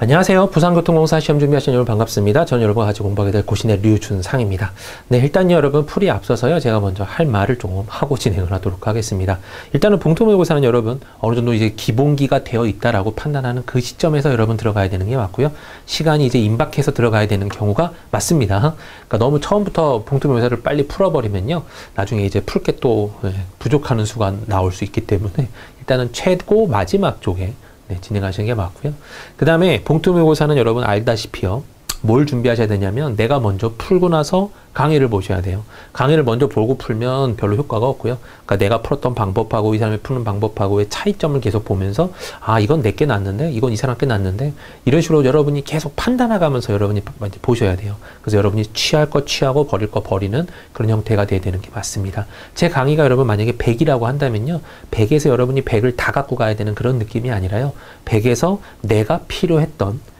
안녕하세요. 부산교통공사 시험 준비하시는 여러분 반갑습니다. 저는 여러분과 같이 공부하게 될 고신의 류준상입니다. 네, 일단 여러분 풀이 앞서서요. 제가 먼저 할 말을 조금 하고 진행을 하도록 하겠습니다. 일단은 봉투모의고사는 여러분 어느 정도 이제 기본기가 되어 있다라고 판단하는 그 시점에서 여러분 들어가야 되는 게 맞고요. 시간이 이제 임박해서 들어가야 되는 경우가 맞습니다. 그러니까 너무 처음부터 봉투모의고사를 빨리 풀어버리면요. 나중에 이제 풀 게 또 부족하는 수가 나올 수 있기 때문에 일단은 최고 마지막 쪽에 진행하시는 게 맞고요. 그 다음에 봉투모의고사는 여러분 알다시피요. 뭘 준비하셔야 되냐면 내가 먼저 풀고 나서 강의를 보셔야 돼요. 강의를 먼저 보고 풀면 별로 효과가 없고요. 그러니까 내가 풀었던 방법하고 이 사람이 푸는 방법하고의 차이점을 계속 보면서 아 이건 내게 낫는데 이건 이 사람께 낫는데 이런 식으로 여러분이 계속 판단해가면서 여러분이 보셔야 돼요. 그래서 여러분이 취할 거 취하고 버릴 거 버리는 그런 형태가 돼야 되는 게 맞습니다. 제 강의가 여러분 만약에 100이라고 한다면요. 100에서 여러분이 100을 다 갖고 가야 되는 그런 느낌이 아니라요. 100에서 내가 필요했던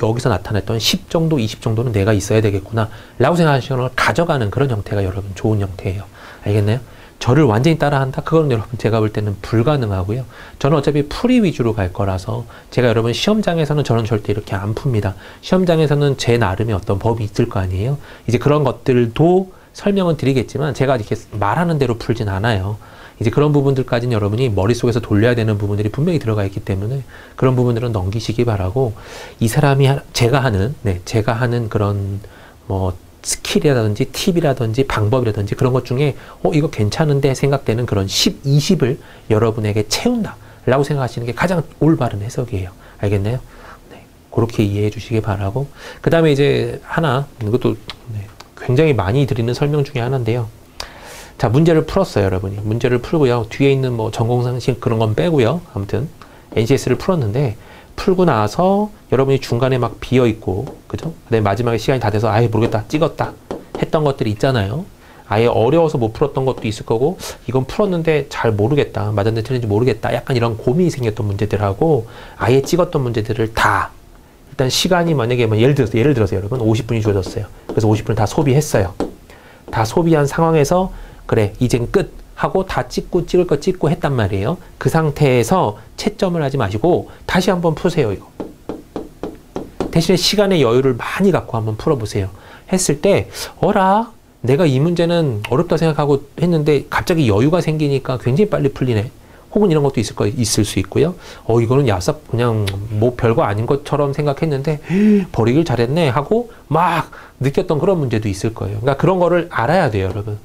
여기서 나타냈던 10 정도, 20 정도는 내가 있어야 되겠구나. 라고 생각하시는 걸 가져가는 그런 형태가 여러분 좋은 형태예요. 알겠나요? 저를 완전히 따라한다? 그거는 여러분 제가 볼 때는 불가능하고요. 저는 어차피 풀이 위주로 갈 거라서 제가 여러분 시험장에서는 저는 절대 이렇게 안 풉니다. 시험장에서는 제 나름의 어떤 법이 있을 거 아니에요? 이제 그런 것들도 설명은 드리겠지만 제가 이렇게 말하는 대로 풀진 않아요. 이제 그런 부분들까지는 여러분이 머릿속에서 돌려야 되는 부분들이 분명히 들어가 있기 때문에 그런 부분들은 넘기시기 바라고 이 사람이 제가 하는 그런 뭐 스킬이라든지 팁이라든지 방법이라든지 그런 것 중에 이거 괜찮은데 생각되는 그런 10, 20을 여러분에게 채운다 라고 생각하시는 게 가장 올바른 해석이에요. 알겠나요? 네, 그렇게 이해해 주시기 바라고 그 다음에 이제 하나 이것도 굉장히 많이 드리는 설명 중에 하나인데요. 자, 문제를 풀었어요, 여러분이. 문제를 풀고요. 뒤에 있는 뭐 전공상식 그런 건 빼고요. 아무튼 NCS를 풀었는데 풀고 나서 여러분이 중간에 막 비어 있고, 그죠? 그다음에 마지막에 시간이 다 돼서 아예 모르겠다, 찍었다 했던 것들이 있잖아요. 아예 어려워서 못 풀었던 것도 있을 거고, 이건 풀었는데 잘 모르겠다, 맞았는지 틀린지 모르겠다, 약간 이런 고민이 생겼던 문제들하고 아예 찍었던 문제들을 다 일단 시간이 만약에 뭐 예를 들어서 여러분 50분이 주어졌어요. 그래서 50분을 다 소비했어요. 다 소비한 상황에서 그래 이젠 끝 하고 다 찍을 거 찍고 했단 말이에요. 그 상태에서 채점을 하지 마시고 다시 한번 푸세요. 이거 대신에 시간의 여유를 많이 갖고 한번 풀어보세요. 했을 때 내가 이 문제는 어렵다 생각하고 했는데 갑자기 여유가 생기니까 굉장히 빨리 풀리네. 혹은 이런 것도 있을 수 있고요. 이거는 야삽 그냥 뭐 별거 아닌 것처럼 생각했는데 버리길 잘했네 하고 막 느꼈던 그런 문제도 있을 거예요. 그러니까 그런 거를 알아야 돼요, 여러분.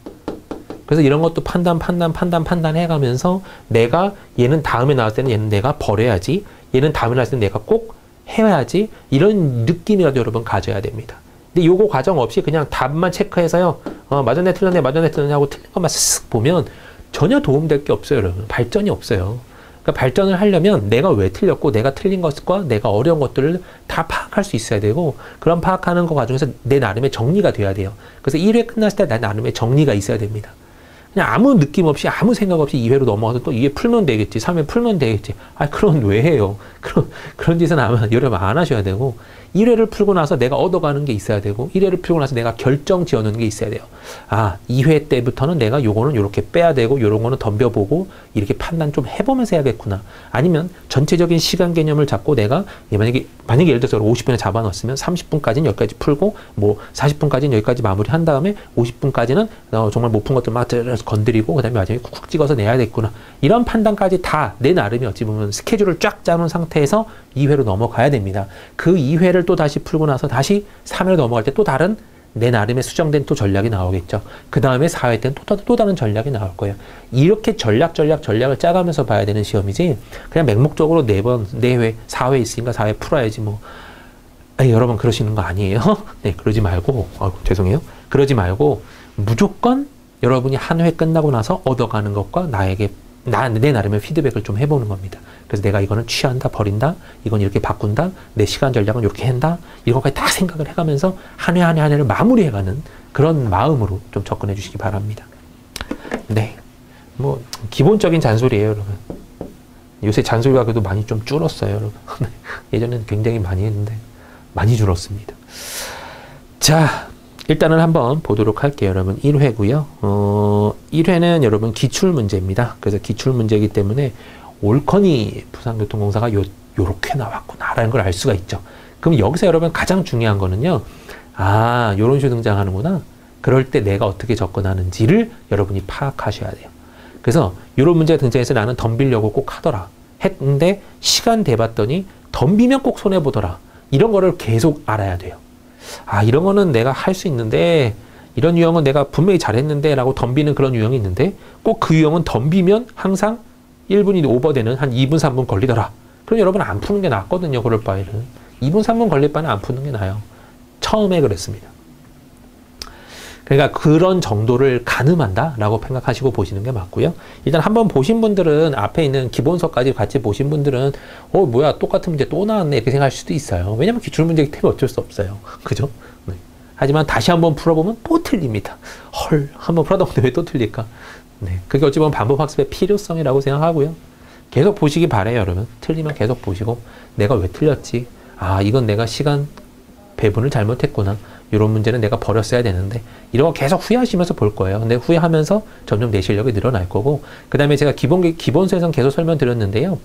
그래서 이런 것도 판단해가면서 내가 얘는 다음에 나왔을 때는 얘는 내가 버려야지, 얘는 다음에 나왔을 때는 내가 꼭 해야지, 이런 느낌이라도 여러분 가져야 됩니다. 근데 요거 과정 없이 그냥 답만 체크해서요, 맞았네 틀렸네 하고 틀린 것만 쓱 보면 전혀 도움될 게 없어요, 여러분. 발전이 없어요. 그러니까 발전을 하려면 내가 왜 틀렸고 내가 틀린 것과 내가 어려운 것들을 다 파악할 수 있어야 되고, 그런 파악하는 거 과정에서 내 나름의 정리가 돼야 돼요. 그래서 1회 끝났을 때 내 나름의 정리가 있어야 됩니다. 그냥 아무 느낌 없이 아무 생각 없이 2회로 넘어가서 또 2회 풀면 되겠지, 3회 풀면 되겠지. 그럼 왜 해요? 그런 짓은 여러분 안 하셔야 되고, 1회를 풀고 나서 내가 얻어가는 게 있어야 되고, 1회를 풀고 나서 내가 결정 지어놓는 게 있어야 돼요. 2회 때부터는 내가 요거는 요렇게 빼야 되고, 요런 거는 덤벼보고, 이렇게 판단 좀 해보면서 해야겠구나. 아니면 전체적인 시간 개념을 잡고 내가, 만약에 예를 들어서 50분에 잡아놨으면 30분까지는 여기까지 풀고, 뭐 40분까지는 여기까지 마무리 한 다음에 50분까지는 정말 못 푼 것들 막 건드리고, 그 다음에 마지막에 쿡쿡 찍어서 내야겠구나. 이런 판단까지 다 내 나름의 어찌 보면 스케줄을 쫙 짜놓은 상태에서 2회로 넘어가야 됩니다. 그 2회를 또 다시 풀고 나서 다시 3회로 넘어갈 때 또 다른 내 나름의 수정된 또 전략이 나오겠죠. 그 다음에 4회 때는 또 다른 전략이 나올 거예요. 이렇게 전략을 짜가면서 봐야 되는 시험이지, 그냥 맹목적으로 4회, 4회 있으니까 4회 풀어야지 뭐. 여러분 그러시는 거 아니에요? 네, 그러지 말고, 죄송해요. 그러지 말고 무조건 여러분이 한 회 끝나고 나서 얻어가는 것과 내 나름의 피드백을 좀 해보는 겁니다. 그래서 내가 이거는 취한다, 버린다, 이건 이렇게 바꾼다, 내 시간 전략은 이렇게 한다, 이런 것까지 다 생각을 해가면서 한 회를 마무리해가는 그런 마음으로 좀 접근해 주시기 바랍니다. 네, 뭐 기본적인 잔소리예요, 여러분. 요새 잔소리가 그래도 많이 좀 줄었어요, 여러분. 예전에는 굉장히 많이 했는데 많이 줄었습니다. 자, 일단은 한번 보도록 할게요, 여러분. 1회고요. 1회는 여러분 기출문제입니다. 그래서 기출문제이기 때문에 올커니 부산교통공사가 요렇게 나왔구나 라는 걸 알 수가 있죠. 그럼 여기서 여러분 가장 중요한 거는요. 아, 요런 식으로 등장하는구나. 그럴 때 내가 어떻게 접근하는지를 여러분이 파악하셔야 돼요. 그래서 요런 문제가 등장해서 나는 덤비려고 꼭 하더라 했는데 시간 돼봤더니 덤비면 꼭 손해보더라. 이런 거를 계속 알아야 돼요. 아, 이런 거는 내가 할 수 있는데 이런 유형은 내가 분명히 잘했는데 라고 덤비는 그런 유형이 있는데 꼭 그 유형은 덤비면 항상 1분이 오버되는 한 2분, 3분 걸리더라. 그럼 여러분 안 푸는 게 낫거든요. 그럴 바에는. 2분, 3분 걸릴 바는 안 푸는 게 나아요. 처음에 그랬습니다. 그러니까 그런 정도를 가늠한다 라고 생각하시고 보시는 게 맞고요. 일단 한번 보신 분들은 앞에 있는 기본서까지 같이 보신 분들은 뭐야 똑같은 문제 또 나왔네 이렇게 생각할 수도 있어요. 왜냐면 기출문제이기 때문에 어쩔 수 없어요. 그죠? 네. 하지만 다시 한번 풀어보면 또 틀립니다. 헐, 한번 풀어다 보는데 왜 또 틀릴까? 네. 그게 어찌 보면 반복학습의 필요성이라고 생각하고요. 계속 보시기 바래요, 여러분. 틀리면 계속 보시고 내가 왜 틀렸지? 아, 이건 내가 시간 배분을 잘못했구나. 이런 문제는 내가 버렸어야 되는데 이런 거 계속 후회하시면서 볼 거예요. 근데 후회하면서 점점 내 실력이 늘어날 거고 그 다음에 제가 기본서에서는 계속 설명드렸는데요.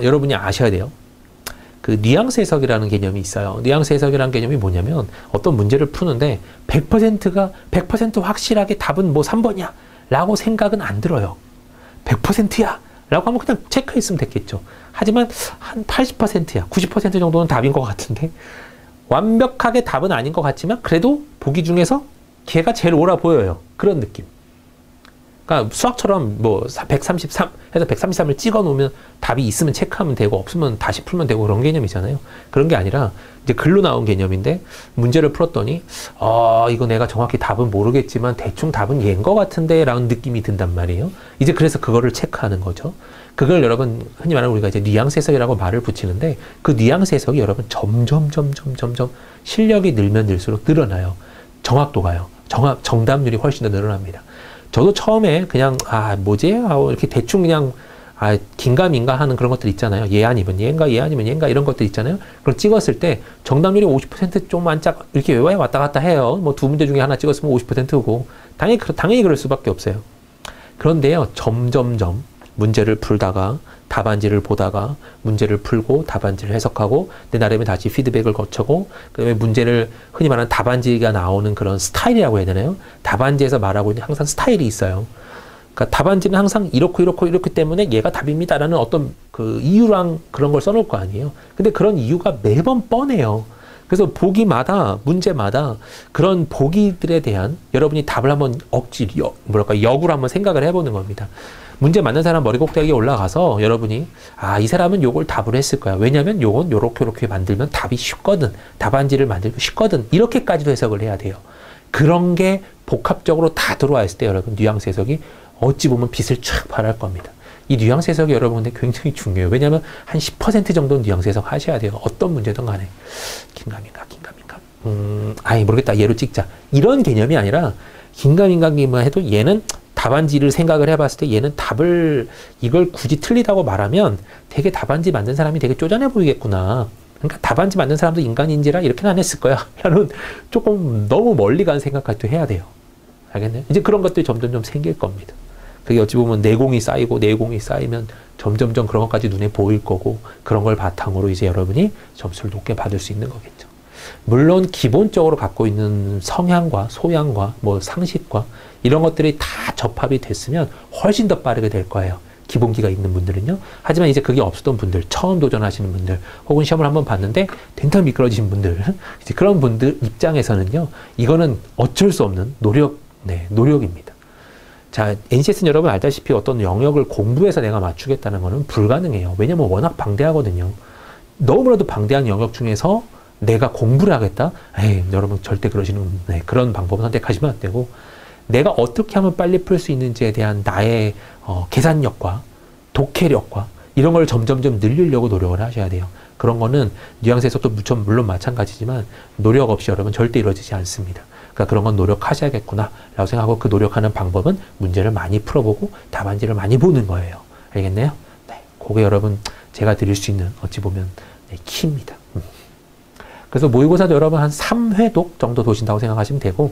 여러분이 아셔야 돼요. 그 뉘앙스 해석이라는 개념이 있어요. 뉘앙스 해석이라는 개념이 뭐냐면 어떤 문제를 푸는데 100%가 100% 확실하게 답은 뭐 3번이야 라고 생각은 안 들어요. 100%야 라고 하면 그냥 체크했으면 됐겠죠. 하지만 한 80%야 90% 정도는 답인 것 같은데 완벽하게 답은 아닌 것 같지만 그래도 보기 중에서 걔가 제일 옳아 보여요. 그런 느낌. 그러니까 수학처럼 뭐 133 해서 133을 찍어 놓으면 답이 있으면 체크하면 되고 없으면 다시 풀면 되고 그런 개념이잖아요. 그런 게 아니라 이제 글로 나온 개념인데 문제를 풀었더니 이거 내가 정확히 답은 모르겠지만 대충 답은 얘인 것 같은데 라는 느낌이 든단 말이에요. 이제 그래서 그거를 체크하는 거죠. 그걸 여러분 흔히 말하는 우리가 이제 뉘앙스 해석이라고 말을 붙이는데 그 뉘앙스 해석이 여러분 점점 실력이 늘면 늘수록 늘어나요. 정확도가요. 정답률이 훨씬 더 늘어납니다. 저도 처음에 그냥 뭐지? 하고 이렇게 대충 그냥 긴가민가 하는 그런 것들 있잖아요. 얘 아니면 얘인가 얘 아니면 얘인가 이런 것들 있잖아요. 그걸 찍었을 때 정답률이 50% 좀 안짝 이렇게 외화에 왔다 갔다 해요. 뭐 두 문제 중에 하나 찍었으면 50%고 당연히 그럴 수밖에 없어요. 그런데요. 점점점 문제를 풀다가 답안지를 보다가 문제를 풀고 답안지를 해석하고 내 나름의 다시 피드백을 거쳐고 그다음에 문제를 흔히 말하는 답안지가 나오는 그런 스타일이라고 해야 되나요? 답안지에서 말하고 있는 항상 스타일이 있어요. 그러니까 답안지는 항상 이렇기 때문에 얘가 답입니다라는 어떤 그 이유랑 그런 걸 써놓을 거 아니에요. 근데 그런 이유가 매번 뻔해요. 그래서 보기마다 문제마다 그런 보기들에 대한 여러분이 답을 한번 역으로 한번 생각을 해보는 겁니다. 문제 맞는 사람 머리 꼭대기에 올라가서 여러분이 이 사람은 요걸 답을 했을 거야. 왜냐면 요건 요렇게 만들면 답이 쉽거든. 답안지를 만들기 쉽거든. 이렇게까지도 해석을 해야 돼요. 그런 게 복합적으로 다 들어와 있을 때 여러분 뉘앙스 해석이 어찌 보면 빛을 쫙 발할 겁니다. 이 뉘앙스 해석이 여러분한테 굉장히 중요해요. 왜냐면 한 10% 정도는 뉘앙스 해석 하셔야 돼요. 어떤 문제든 간에. 긴가민가. 모르겠다. 얘로 찍자. 이런 개념이 아니라 긴가민가기만 해도 얘는 답안지를 생각을 해봤을 때 얘는 이걸 굳이 틀리다고 말하면 되게 답안지 만든 사람이 되게 쪼잔해 보이겠구나. 그러니까 답안지 만든 사람도 인간인지라 이렇게는 안 했을 거야. 라는 조금 너무 멀리 간 생각까지도 해야 돼요. 알겠나요? 이제 그런 것들이 점점 좀 생길 겁니다. 그게 어찌 보면 내공이 쌓이면 점점점 그런 것까지 눈에 보일 거고 그런 걸 바탕으로 이제 여러분이 점수를 높게 받을 수 있는 거겠죠. 물론 기본적으로 갖고 있는 성향과 소양과 뭐 상식과 이런 것들이 다 접합이 됐으면 훨씬 더 빠르게 될 거예요. 기본기가 있는 분들은요. 하지만 이제 그게 없었던 분들, 처음 도전하시는 분들, 혹은 시험을 한번 봤는데 된통 미끄러지신 분들, 이제 그런 분들 입장에서는요. 이거는 어쩔 수 없는 노력입니다. 자, NCS는 여러분 알다시피 어떤 영역을 공부해서 내가 맞추겠다는 거는 불가능해요. 왜냐면 워낙 방대하거든요. 너무나도 방대한 영역 중에서 내가 공부를 하겠다? 여러분 절대 그런 방법을 선택하시면 안 되고 내가 어떻게 하면 빨리 풀 수 있는지에 대한 나의 계산력과 독해력과 이런 걸 점점점 늘리려고 노력을 하셔야 돼요. 그런 거는 뉘앙스 해석도 물론 마찬가지지만 노력 없이 여러분 절대 이루어지지 않습니다. 그러니까 그런 건 노력하셔야겠구나 라고 생각하고 그 노력하는 방법은 문제를 많이 풀어보고 답안지를 많이 보는 거예요. 알겠나요? 네, 그게 여러분 제가 드릴 수 있는 어찌 보면 키입니다. 그래서 모의고사도 여러분 한 3회독 정도 도신다고 생각하시면 되고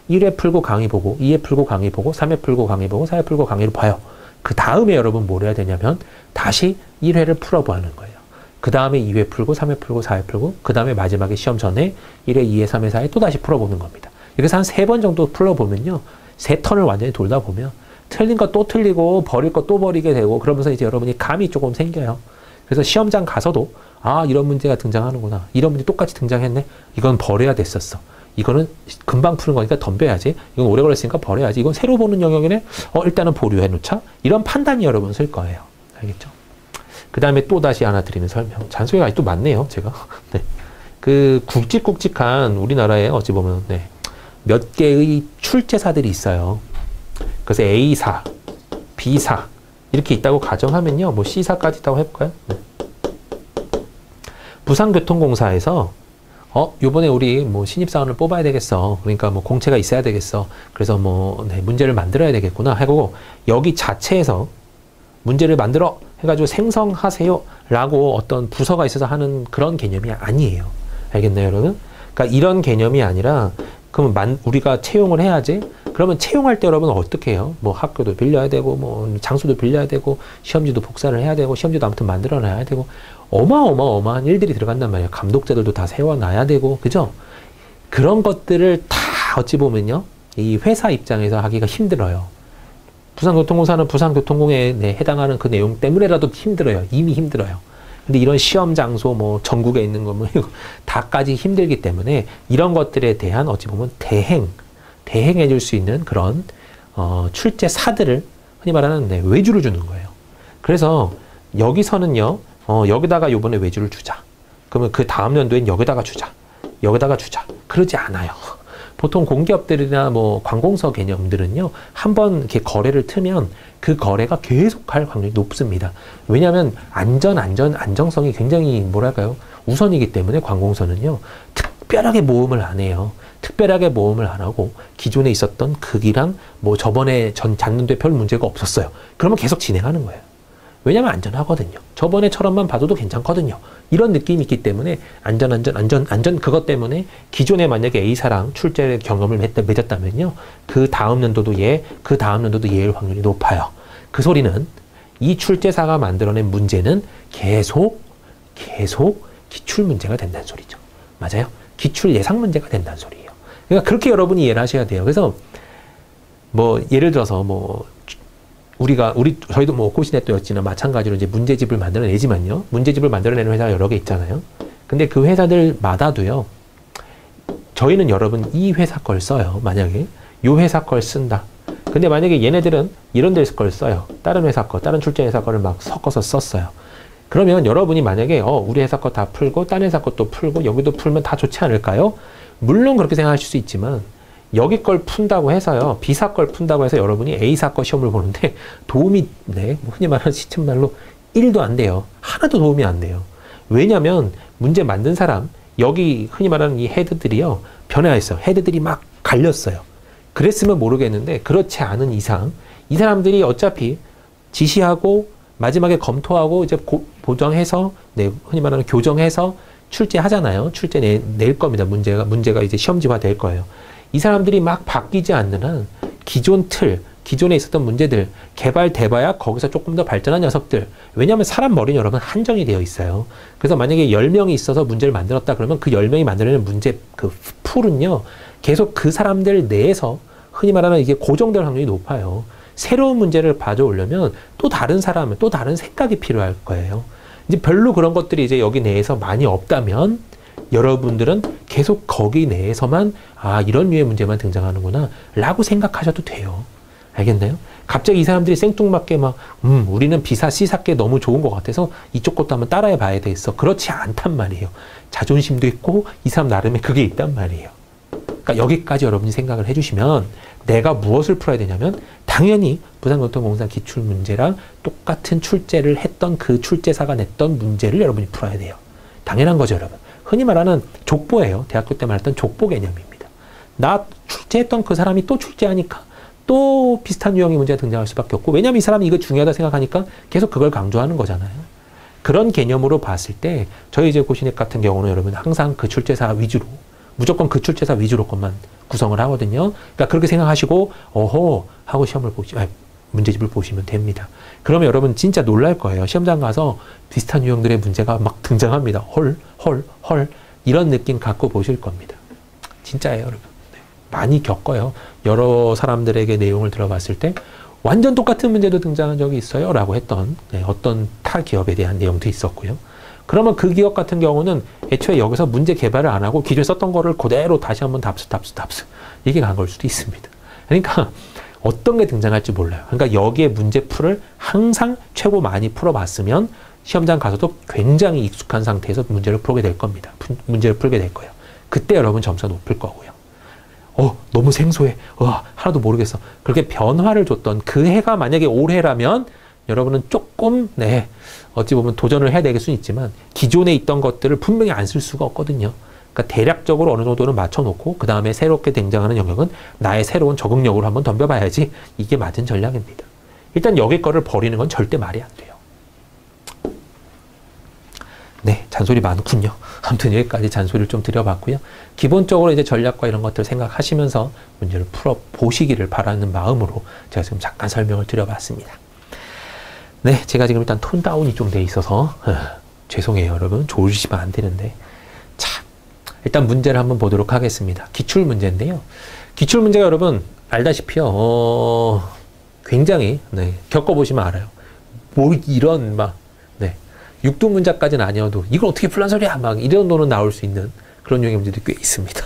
1회 풀고 강의 보고 2회 풀고 강의 보고 3회 풀고 강의 보고 4회 풀고 강의를 봐요. 그 다음에 여러분 뭘 해야 되냐면 다시 1회를 풀어보는 거예요. 그 다음에 2회 풀고 3회 풀고 4회 풀고 그 다음에 마지막에 시험 전에 1회, 2회, 3회, 4회 또 다시 풀어보는 겁니다. 이래서 한 3번 정도 풀어보면요. 3턴을 완전히 돌다 보면 틀린 거 또 틀리고 버릴 거 또 버리게 되고 그러면서 이제 여러분이 감이 조금 생겨요. 그래서 시험장 가서도 아 이런 문제가 등장하는구나. 이런 문제 똑같이 등장했네. 이건 버려야 됐었어. 이거는 금방 푸는 거니까 덤벼야지. 이건 오래 걸렸으니까 버려야지. 이건 새로 보는 영역이네. 일단은 보류해 놓자. 이런 판단이 여러분 쓸 거예요. 알겠죠? 그 다음에 또 다시 하나 드리는 설명. 잔소리가 아직도 많네요, 제가. 네. 그 굵직굵직한 우리나라에 어찌 보면 네. 몇 개의 출제사들이 있어요. 그래서 A사, B사 이렇게 있다고 가정하면요. 뭐 C사까지 있다고 해볼까요? 네. 부산교통공사에서 요번에 우리 뭐 신입사원을 뽑아야 되겠어. 그러니까 뭐 공채가 있어야 되겠어. 그래서 뭐 네, 문제를 만들어야 되겠구나 하고 여기 자체에서 문제를 만들어 해가지고 생성하세요 라고 어떤 부서가 있어서 하는 그런 개념이 아니에요. 알겠나요, 여러분? 그러니까 이런 개념이 아니라 그러면 우리가 채용을 해야지. 그러면 채용할 때 여러분 어떻게 해요? 뭐 학교도 빌려야 되고 뭐 장소도 빌려야 되고 시험지도 복사를 해야 되고 시험지도 아무튼 만들어놔야 되고 어마어마한 일들이 들어간단 말이에요. 감독자들도 다 세워놔야 되고 그죠? 그런 것들을 다 어찌 보면요. 이 회사 입장에서 하기가 힘들어요. 부산교통공사는 부산교통공에 해당하는 그 내용 때문에라도 힘들어요. 이미 힘들어요. 근데 이런 시험 장소 뭐 전국에 있는 거 뭐 다까지 힘들기 때문에 이런 것들에 대한 어찌 보면 대행해 줄 수 있는 그런 출제사들을 흔히 말하는 외주를 주는 거예요. 그래서 여기서는요. 여기다가 요번에 외주를 주자. 그러면 그 다음 연도엔 여기다가 주자. 여기다가 주자. 그러지 않아요. 보통 공기업들이나 뭐 관공서 개념들은요, 한번 이렇게 거래를 트면 그 거래가 계속 할 확률이 높습니다. 왜냐하면 안정성이 굉장히 뭐랄까요? 우선이기 때문에 관공서는요, 특별하게 모험을 안 해요. 특별하게 모험을 안 하고 기존에 있었던 극이랑 뭐 저번에 작년도에 별 문제가 없었어요. 그러면 계속 진행하는 거예요. 왜냐면 안전하거든요. 저번에처럼만 봐도 괜찮거든요. 이런 느낌이 있기 때문에 안전 그것 때문에 기존에 만약에 A사랑 출제 경험을 맺었다면요. 그 다음 연도도 그 다음 연도도 얘일 확률이 높아요. 그 소리는 이 출제사가 만들어낸 문제는 계속 기출 문제가 된다는 소리죠. 맞아요? 기출 예상 문제가 된다는 소리예요. 그러니까 그렇게 여러분이 이해를 하셔야 돼요. 그래서 뭐 예를 들어서 뭐 저희도 뭐 고시넷도였지만 마찬가지로 이제 문제집을 만들어내지만요. 문제집을 만들어내는 회사가 여러 개 있잖아요. 근데 그 회사들마다도요. 저희는 여러분 이 회사 걸 써요. 만약에 요 회사 걸 쓴다. 근데 만약에 얘네들은 이런 데서 걸 써요. 다른 회사 거, 다른 출제 회사 거를 막 섞어서 썼어요. 그러면 여러분이 만약에 우리 회사 거 다 풀고 딴 회사 것도 풀고 여기도 풀면 다 좋지 않을까요? 물론 그렇게 생각하실 수 있지만 여기 걸 푼다고 해서요. B사 걸 푼다고 해서 여러분이 A사 거 시험을 보는데 도움이 흔히 말하는 시쳇말로 1도 안 돼요. 하나도 도움이 안 돼요. 왜냐면 문제 만든 사람 여기 흔히 말하는 이 헤드들이요. 변화가 있어요. 헤드들이 막 갈렸어요. 그랬으면 모르겠는데 그렇지 않은 이상 이 사람들이 어차피 지시하고 마지막에 검토하고 이제 보정해서 흔히 말하는 교정해서 출제하잖아요. 출제 낼 겁니다. 문제가 이제 시험지화 될 거예요. 이 사람들이 막 바뀌지 않는 한 기존에 있었던 문제들 개발돼봐야 거기서 조금 더 발전한 녀석들. 왜냐하면 사람 머리는 여러분 한정이 되어 있어요. 그래서 만약에 10명이 있어서 문제를 만들었다 그러면 그 10명이 만들어내는 문제 그 풀은요. 계속 그 사람들 내에서 흔히 말하는 이게 고정될 확률이 높아요. 새로운 문제를 가져오려면 또 다른 사람, 또 다른 생각이 필요할 거예요. 이제 별로 그런 것들이 이제 여기 내에서 많이 없다면 여러분들은 계속 거기 내에서만 이런 류의 문제만 등장하는구나 라고 생각하셔도 돼요. 알겠나요? 갑자기 이 사람들이 생뚱맞게 막 우리는 B사, C사께 너무 좋은 것 같아서 이쪽 것도 한번 따라해 봐야 되겠어. 그렇지 않단 말이에요. 자존심도 있고 이 사람 나름의 그게 있단 말이에요. 그러니까 여기까지 여러분이 생각을 해주시면 내가 무엇을 풀어야 되냐면 당연히 부산교통공사 기출문제랑 똑같은 출제를 했던 그 출제사가 냈던 문제를 여러분이 풀어야 돼요. 당연한 거죠, 여러분. 흔히 말하는 족보예요. 대학교 때 말했던 족보 개념입니다. 나 출제했던 그 사람이 또 출제하니까 또 비슷한 유형의 문제가 등장할 수밖에 없고 왜냐하면 이 사람이 이거 중요하다 생각하니까 계속 그걸 강조하는 거잖아요. 그런 개념으로 봤을 때 저희 이제 고시넷 같은 경우는 여러분 항상 그 출제사 위주로 무조건 그 출제사 위주로 것만 구성을 하거든요. 그러니까 그렇게 생각하시고 어허 하고 시험을 문제집을 보시면 됩니다. 그러면 여러분 진짜 놀랄 거예요. 시험장 가서 비슷한 유형들의 문제가 막 등장합니다. 헐, 헐, 헐. 이런 느낌 갖고 보실 겁니다. 진짜예요, 여러분. 네. 많이 겪어요. 여러 사람들에게 내용을 들어봤을 때 완전 똑같은 문제도 등장한 적이 있어요. 라고 했던 어떤 타 기업에 대한 내용도 있었고요. 그러면 그 기업 같은 경우는 애초에 여기서 문제 개발을 안 하고 기존에 썼던 거를 그대로 다시 한번 답수 이게 간 걸 수도 있습니다. 그러니까 어떤 게 등장할지 몰라요. 그러니까 여기에 문제풀을 항상 최고 많이 풀어봤으면 시험장 가서도 굉장히 익숙한 상태에서 문제를 풀게 될 겁니다. 문제를 풀게 될 거예요. 그때 여러분 점수가 높을 거고요. 너무 생소해. 하나도 모르겠어. 그렇게 변화를 줬던 그 해가 만약에 올해라면 여러분은 조금 어찌 보면 도전을 해야 되겠 수는 있지만 기존에 있던 것들을 분명히 안 쓸 수가 없거든요. 그러니까 대략적으로 어느 정도는 맞춰놓고 그 다음에 새롭게 등장하는 영역은 나의 새로운 적응력으로 한번 덤벼봐야지 이게 맞은 전략입니다. 일단 여기 거를 버리는 건 절대 말이 안 돼요. 네, 잔소리 많군요. 아무튼 여기까지 잔소리를 좀 드려봤고요. 기본적으로 이제 전략과 이런 것들 생각하시면서 문제를 풀어보시기를 바라는 마음으로 제가 지금 잠깐 설명을 드려봤습니다. 네, 제가 지금 일단 톤 다운이 좀 돼 있어서 죄송해요, 여러분. 좋으시면 안 되는데. 자, 일단 문제를 한번 보도록 하겠습니다. 기출 문제인데요. 기출 문제가 여러분 알다시피요, 굉장히 겪어보시면 알아요. 뭐 이런 육두 문자까지는 아니어도 이걸 어떻게 풀란 소리야 막 이런 정도는 나올 수 있는 그런 유형의 문제도 꽤 있습니다.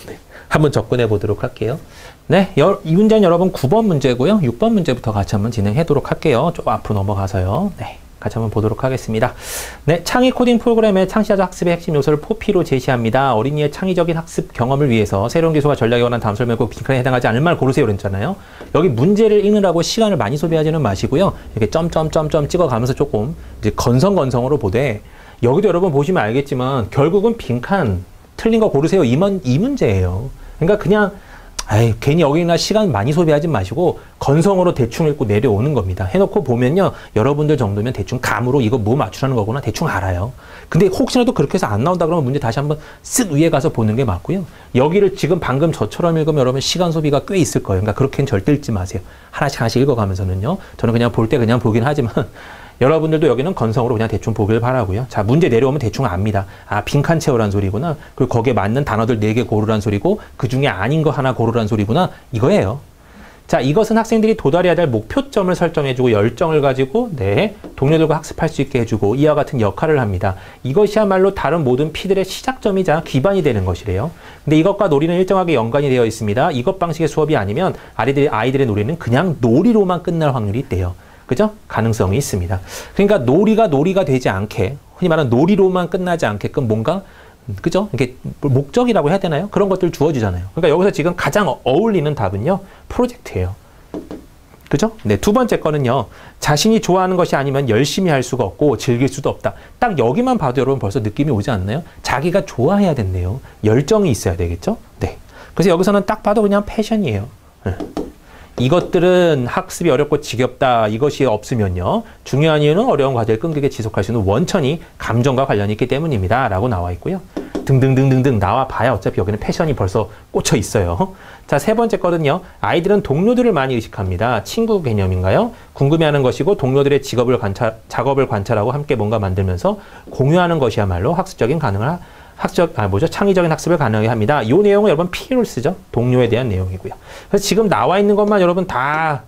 네, 한번 접근해 보도록 할게요. 네, 이 문제는 여러분 9번 문제고요. 6번 문제부터 같이 한번 진행하도록 할게요. 좀 앞으로 넘어가서요. 네, 같이 한번 보도록 하겠습니다. 네, 창의 코딩 프로그램의 창시자적 학습의 핵심 요소를 포피로 제시합니다. 어린이의 창의적인 학습 경험을 위해서 새로운 기술과 전략에 관한 다음 설명과 빈칸에 해당하지 않을 말 고르세요 그랬잖아요. 여기 문제를 읽느라고 시간을 많이 소비하지는 마시고요. 이렇게 점점점점 찍어가면서 조금 이제 건성건성으로 보되 여기도 여러분 보시면 알겠지만 결국은 빈칸 틀린 거 고르세요 이 문제예요. 그러니까 그냥 괜히 여기나 시간 많이 소비하지 마시고 건성으로 대충 읽고 내려오는 겁니다. 해놓고 보면요. 여러분들 정도면 대충 감으로 이거 뭐 맞추라는 거구나 대충 알아요. 근데 혹시라도 그렇게 해서 안 나온다 그러면 문제 다시 한번 쓱 위에 가서 보는 게 맞고요. 여기를 지금 방금 저처럼 읽으면 여러분 시간 소비가 꽤 있을 거예요. 그러니까 그렇게는 절대 읽지 마세요. 하나씩 읽어가면서는요. 저는 그냥 볼 때 그냥 보긴 하지만 여러분들도 여기는 건성으로 그냥 대충 보길 바라고요. 자, 문제 내려오면 대충 압니다. 빈칸 채우란 소리구나. 그리고 거기에 맞는 단어들 4개 고르란 소리고 그 중에 아닌 거 하나 고르란 소리구나. 이거예요. 자, 이것은 학생들이 도달해야 될 목표점을 설정해주고 열정을 가지고 동료들과 학습할 수 있게 해주고 이와 같은 역할을 합니다. 이것이야말로 다른 모든 P들의 시작점이자 기반이 되는 것이래요. 근데 이것과 놀이는 일정하게 연관이 되어 있습니다. 이것 방식의 수업이 아니면 아이들의 놀이는 그냥 놀이로만 끝날 확률이 있대요. 그죠? 가능성이 있습니다. 그러니까 놀이가 되지 않게, 흔히 말하는 놀이로만 끝나지 않게끔 뭔가, 그죠? 이게 목적이라고 해야 되나요? 그런 것들 주어지잖아요. 그러니까 여기서 지금 가장 어울리는 답은요, 프로젝트예요. 그죠? 네, 두 번째 거는요, 자신이 좋아하는 것이 아니면 열심히 할 수가 없고 즐길 수도 없다. 딱 여기만 봐도 여러분 벌써 느낌이 오지 않나요? 자기가 좋아해야 된대요. 열정이 있어야 되겠죠? 네. 그래서 여기서는 딱 봐도 그냥 패션이에요. 이것들은 학습이 어렵고 지겹다. 이것이 없으면요. 중요한 이유는 어려운 과제를 끈기게 지속할 수 있는 원천이 감정과 관련이 있기 때문입니다. 라고 나와 있고요. 등등등등등 나와 봐야 어차피 여기는 패션이 벌써 꽂혀 있어요. 자, 세 번째 거는요. 아이들은 동료들을 많이 의식합니다. 친구 개념인가요? 궁금해하는 것이고 동료들의 작업을 관찰하고 함께 뭔가 만들면서 공유하는 것이야말로 학습적인 창의적인 학습을 가능하게 합니다. 이 내용은 여러분 P를 쓰죠. 동료에 대한 내용이고요. 그래서 지금 나와 있는 것만 여러분 다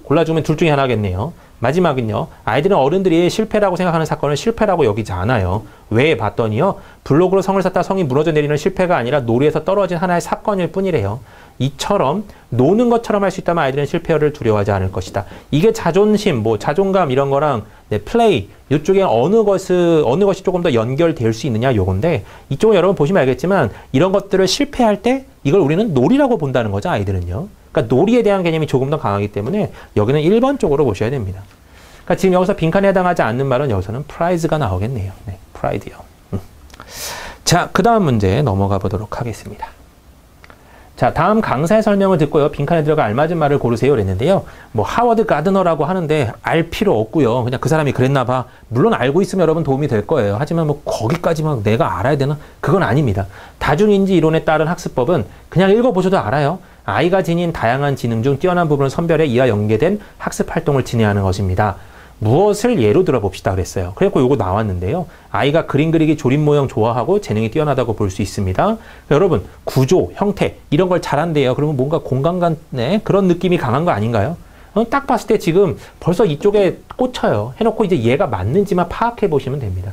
골라주면 둘 중에 하나겠네요. 마지막은요. 아이들은 어른들이 실패라고 생각하는 사건을 실패라고 여기지 않아요. 왜 봤더니요. 블록으로 성을 쌓다 성이 무너져 내리는 실패가 아니라 놀이에서 떨어진 하나의 사건일 뿐이래요. 이처럼 노는 것처럼 할 수 있다면 아이들은 실패를 두려워하지 않을 것이다. 이게 자존심, 자존감 이런 거랑 플레이 이쪽에 어느 것이 조금 더 연결될 수 있느냐 요건데 이쪽은 여러분 보시면 알겠지만 이런 것들을 실패할 때 이걸 우리는 놀이라고 본다는 거죠. 아이들은요. 그러니까 놀이에 대한 개념이 조금 더 강하기 때문에 여기는 1번 쪽으로 보셔야 됩니다. 그러니까 지금 여기서 빈칸에 해당하지 않는 말은 여기서는 프라이즈가 나오겠네요. 네, 프라이드요. 자, 그 다음 문제 넘어가 보도록 하겠습니다. 자, 다음 강사의 설명을 듣고요. 빈칸에 들어가 알맞은 말을 고르세요. 그랬는데요. 하워드 가드너라고 하는데 알 필요 없고요. 그냥 그 사람이 그랬나 봐. 물론 알고 있으면 여러분 도움이 될 거예요. 하지만 거기까지만 내가 알아야 되나? 그건 아닙니다. 다중인지 이론에 따른 학습법은 그냥 읽어보셔도 알아요. 아이가 지닌 다양한 지능 중 뛰어난 부분을 선별해 이와 연계된 학습 활동을 진행하는 것입니다. 무엇을 예로 들어봅시다 그랬어요. 그래서 요거 나왔는데요. 아이가 그림 그리기, 조립 모형 좋아하고 재능이 뛰어나다고 볼 수 있습니다. 여러분, 구조, 형태 이런 걸 잘한대요. 그러면 뭔가 공간간에 그런 느낌이 강한 거 아닌가요? 딱 봤을 때 지금 벌써 이쪽에 꽂혀요. 해놓고 이제 얘가 맞는지만 파악해 보시면 됩니다.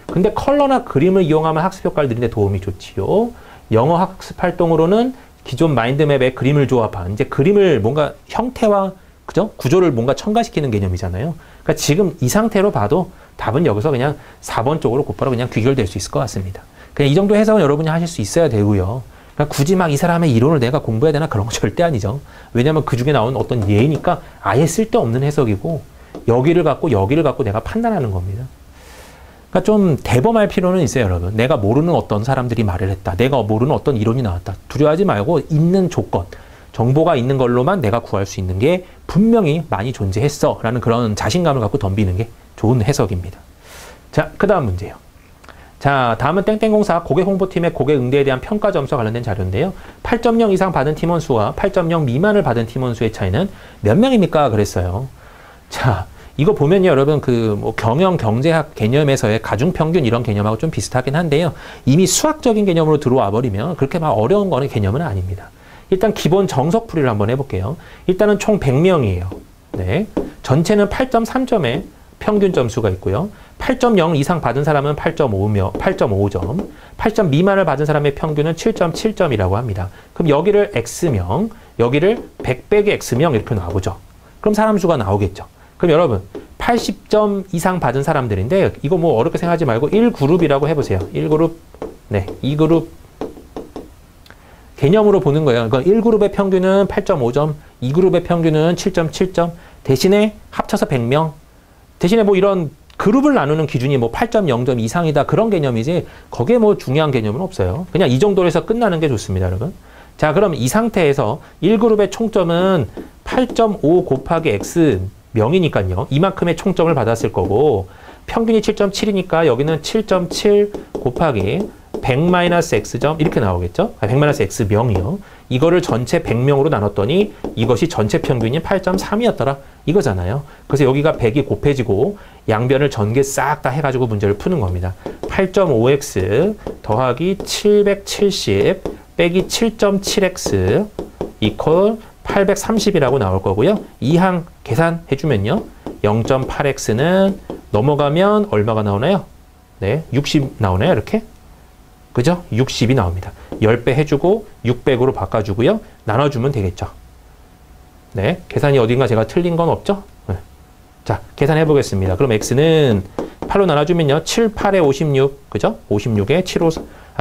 근데 컬러나 그림을 이용하면 학습 효과를 누리는 데 도움이 좋지요. 영어 학습 활동으로는 기존 마인드맵에 그림을 조합한 이제 그림을 뭔가 형태와 그죠? 구조를 뭔가 첨가시키는 개념이잖아요. 그러니까 지금 이 상태로 봐도 답은 여기서 그냥 4번 쪽으로 곧바로 그냥 귀결될 수 있을 것 같습니다. 그냥 이 정도 해석은 여러분이 하실 수 있어야 되고요. 그러니까 굳이 막 이 사람의 이론을 내가 공부해야 되나 그런 거 절대 아니죠. 왜냐하면 그 중에 나온 어떤 예니까 아예 쓸데없는 해석이고 여기를 갖고 내가 판단하는 겁니다. 그러니까 좀 대범할 필요는 있어요, 여러분. 내가 모르는 어떤 사람들이 말을 했다. 내가 모르는 어떤 이론이 나왔다. 두려워하지 말고 있는 조건, 정보가 있는 걸로만 내가 구할 수 있는 게 분명히 많이 존재했어 라는 그런 자신감을 갖고 덤비는 게 좋은 해석입니다. 자, 그 다음 문제요. 자, 다음은 땡땡공사 고객 홍보팀의 고객 응대에 대한 평가 점수와 관련된 자료인데요. 8.0 이상 받은 팀원 수와 8.0 미만을 받은 팀원 수의 차이는 몇 명입니까? 그랬어요. 자, 이거 보면요, 여러분, 뭐 경영 경제학 개념에서의 가중평균 이런 개념하고 좀 비슷하긴 한데요. 이미 수학적인 개념으로 들어와 버리면 그렇게 막 어려운 거는 개념은 아닙니다. 일단 기본 정석풀이를 한번 해볼게요. 일단은 총 100명이에요. 네. 전체는 8.3점의 평균 점수가 있고요. 8.0 이상 받은 사람은 8.5점, 8점 미만을 받은 사람의 평균은 7.7점이라고 합니다. 그럼 여기를 X명, 여기를 100 빼기 X명 이렇게 나오죠. 그럼 사람 수가 나오겠죠. 그럼 여러분 80점 이상 받은 사람들인데 이거 뭐 어렵게 생각하지 말고 1그룹이라고 해보세요. 1그룹, 네, 2그룹 개념으로 보는 거예요. 그러니까 1그룹의 평균은 8.5점, 2그룹의 평균은 7.7점, 대신에 합쳐서 100명, 대신에 뭐 이런 그룹을 나누는 기준이 뭐 8.0점 이상이다 그런 개념이지 거기에 뭐 중요한 개념은 없어요. 그냥 이 정도로 해서 끝나는 게 좋습니다, 여러분. 자, 그럼 이 상태에서 1그룹의 총점은 8.5 곱하기 X 명이니까요. 이만큼의 총점을 받았을 거고 평균이 7.7이니까 여기는 7.7 곱하기 100-X점 이렇게 나오겠죠? 100-X명이요. 이거를 전체 100명으로 나눴더니 이것이 전체 평균이 8.3이었더라. 이거잖아요. 그래서 여기가 100이 곱해지고 양변을 전개 싹 다 해가지고 문제를 푸는 겁니다. 8.5X 더하기 770 빼기 7.7X 이퀄 830이라고 나올 거고요. 이 항 계산해주면요. 0.8X는 넘어가면 얼마가 나오나요? 네, 60 나오나요? 이렇게? 그죠? 60이 나옵니다. 10배 해주고 600으로 바꿔주고요. 나눠주면 되겠죠. 네, 계산이 어딘가 제가 틀린 건 없죠? 네. 자, 계산해 보겠습니다. 그럼 X는 8로 나눠주면요. 7, 8에 56, 그죠? 56에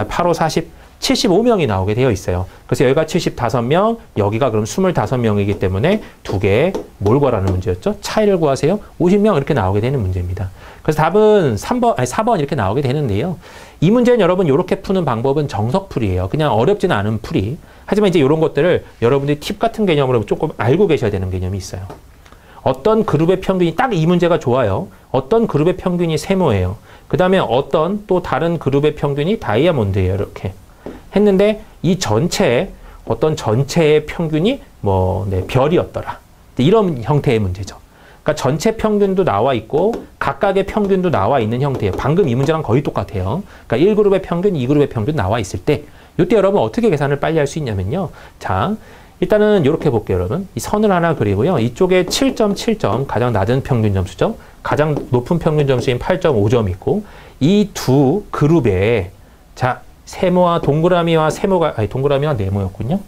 8, 5, 40, 75명이 나오게 되어 있어요. 그래서 여기가 75명, 여기가 그럼 25명이기 때문에 두 개 뭘 구하라는 문제였죠? 차이를 구하세요. 50명 이렇게 나오게 되는 문제입니다. 그래서 답은 4번 이렇게 나오게 되는데요. 이 문제는 여러분 이렇게 푸는 방법은 정석풀이에요. 그냥 어렵지는 않은 풀이. 하지만 이제 이런 것들을 여러분들이 팁 같은 개념으로 조금 알고 계셔야 되는 개념이 있어요. 어떤 그룹의 평균이 딱 이 문제가 좋아요. 어떤 그룹의 평균이 세모예요. 그 다음에 어떤 또 다른 그룹의 평균이 다이아몬드예요. 이렇게 했는데 이 전체의 어떤 전체의 평균이 뭐 별이었더라. 이런 형태의 문제죠. 그러니까 전체 평균도 나와 있고 각각의 평균도 나와 있는 형태예요. 방금 이 문제랑 거의 똑같아요. 그러니까 1그룹의 평균, 2그룹의 평균 나와 있을 때 이때 여러분 어떻게 계산을 빨리 할 수 있냐면요. 자, 일단은 이렇게 볼게요, 여러분. 이 선을 하나 그리고요. 이쪽에 7.7점 가장 낮은 평균 점수죠. 가장 높은 평균 점수인 8.5점 있고 이 두 그룹에 자, 세모와 동그라미와 세모가 동그라미와 네모였군요.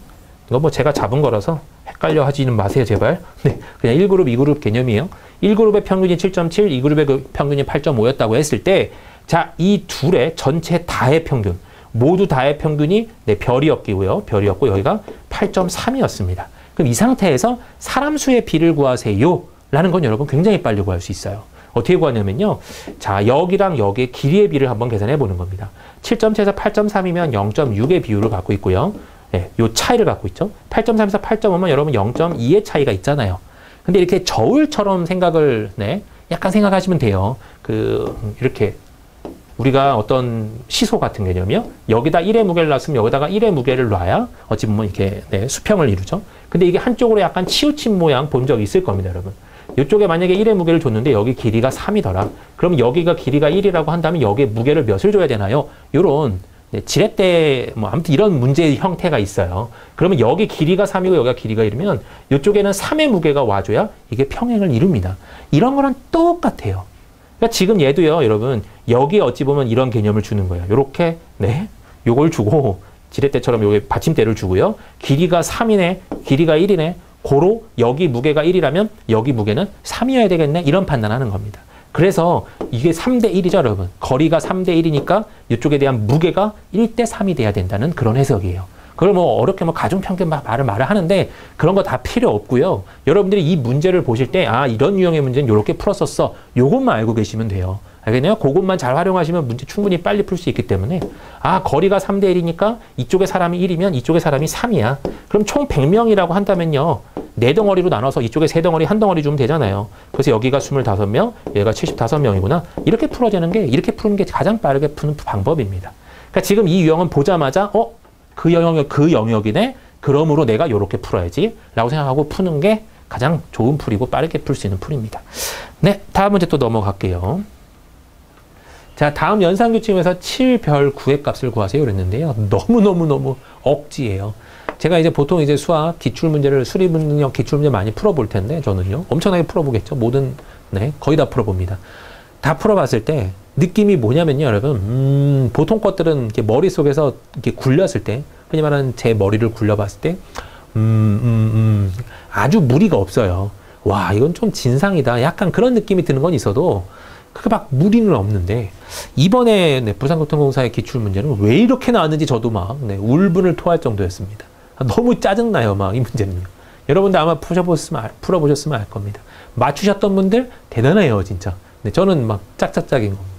이거 뭐 제가 잡은 거라서 헷갈려 하지는 마세요, 제발. 네, 그냥 1그룹, 2그룹 개념이에요. 1그룹의 평균이 7.7, 2그룹의 그 평균이 8.5였다고 했을 때 자, 이 둘의 전체 다의 평균 모두 다의 평균이 별이었고요. 별이었고 여기가 8.3이었습니다. 그럼 이 상태에서 사람 수의 비를 구하세요. 라는 건 여러분 굉장히 빨리 구할 수 있어요. 어떻게 구하냐면요. 자, 여기랑 여기의 길이의 비를 한번 계산해 보는 겁니다. 7.7에서 8.3이면 0.6의 비율을 갖고 있고요. 네, 요 차이를 갖고 있죠. 8.3에서 8.5면 여러분 0.2의 차이가 있잖아요. 근데 이렇게 저울처럼 생각을 약간 생각하시면 돼요. 이렇게 우리가 어떤 시소 같은 개념이요. 여기다 1의 무게를 놨으면 여기다가 1의 무게를 놔야 어찌 보면 이렇게 네, 수평을 이루죠. 근데 이게 한쪽으로 약간 치우친 모양 본 적이 있을 겁니다, 여러분. 이쪽에 만약에 1의 무게를 줬는데 여기 길이가 3이더라. 그럼 여기가 길이가 1이라고 한다면 여기에 무게를 몇을 줘야 되나요? 요런 네, 지렛대 뭐 아무튼 이런 문제의 형태가 있어요. 그러면 여기 길이가 3이고 여기가 길이가 1이면 이쪽에는 3의 무게가 와줘야 이게 평행을 이룹니다. 이런 거랑 똑같아요. 그러니까 지금 얘도요, 여러분, 여기에 어찌 보면 이런 개념을 주는 거예요. 요렇게, 네, 요걸 주고, 지렛대처럼 요게 받침대를 주고요. 길이가 3이네, 길이가 1이네, 고로 여기 무게가 1이라면 여기 무게는 3이어야 되겠네, 이런 판단하는 겁니다. 그래서 이게 3대 1이죠, 여러분. 거리가 3대 1이니까 이쪽에 대한 무게가 1대 3이 돼야 된다는 그런 해석이에요. 그걸 뭐 어렵게 뭐 가중평균 말을 하는데 그런 거 다 필요 없고요. 여러분들이 이 문제를 보실 때 아, 이런 유형의 문제는 이렇게 풀었었어. 요것만 알고 계시면 돼요. 알겠나요? 그것만 잘 활용하시면 문제 충분히 빨리 풀 수 있기 때문에 아, 거리가 3대 1이니까 이쪽에 사람이 1이면 이쪽에 사람이 3이야. 그럼 총 100명이라고 한다면요. 4덩어리로 나눠서 이쪽에 3덩어리, 1덩어리 주면 되잖아요. 그래서 여기가 25명, 얘가 75명이구나. 이렇게 풀어지는 게, 이렇게 푸는 게 가장 빠르게 푸는 방법입니다. 그러니까 지금 이 유형은 보자마자 그 영역이네. 그러므로 내가 이렇게 풀어야지 라고 생각하고 푸는 게 가장 좋은 풀이고 빠르게 풀 수 있는 풀입니다. 네, 다음 문제 또 넘어갈게요. 자, 다음 연산규칙에서 7별 9의 값을 구하세요 그랬는데요. 너무 억지예요. 제가 이제 보통 이제 수학 기출문제를 수리능력 기출문제 많이 풀어볼 텐데 저는요. 엄청나게 풀어보겠죠. 네, 거의 다 풀어봅니다. 다 풀어봤을 때 느낌이 뭐냐면요, 여러분. 보통 것들은 이렇게 머릿속에서 이렇게 굴렸을 때, 흔히 말하는 제 머리를 굴려봤을 때, 아주 무리가 없어요. 와, 이건 좀 진상이다. 약간 그런 느낌이 드는 건 있어도, 그게 막 무리는 없는데, 이번에 네, 부산교통공사의 기출문제는 왜 이렇게 나왔는지 저도 막, 네, 울분을 토할 정도였습니다. 너무 짜증나요, 막, 이 문제는요. 여러분들 아마 풀어보셨으면 알 겁니다. 맞추셨던 분들, 대단해요, 진짜. 네, 저는 막 짝짝짝인 겁니다.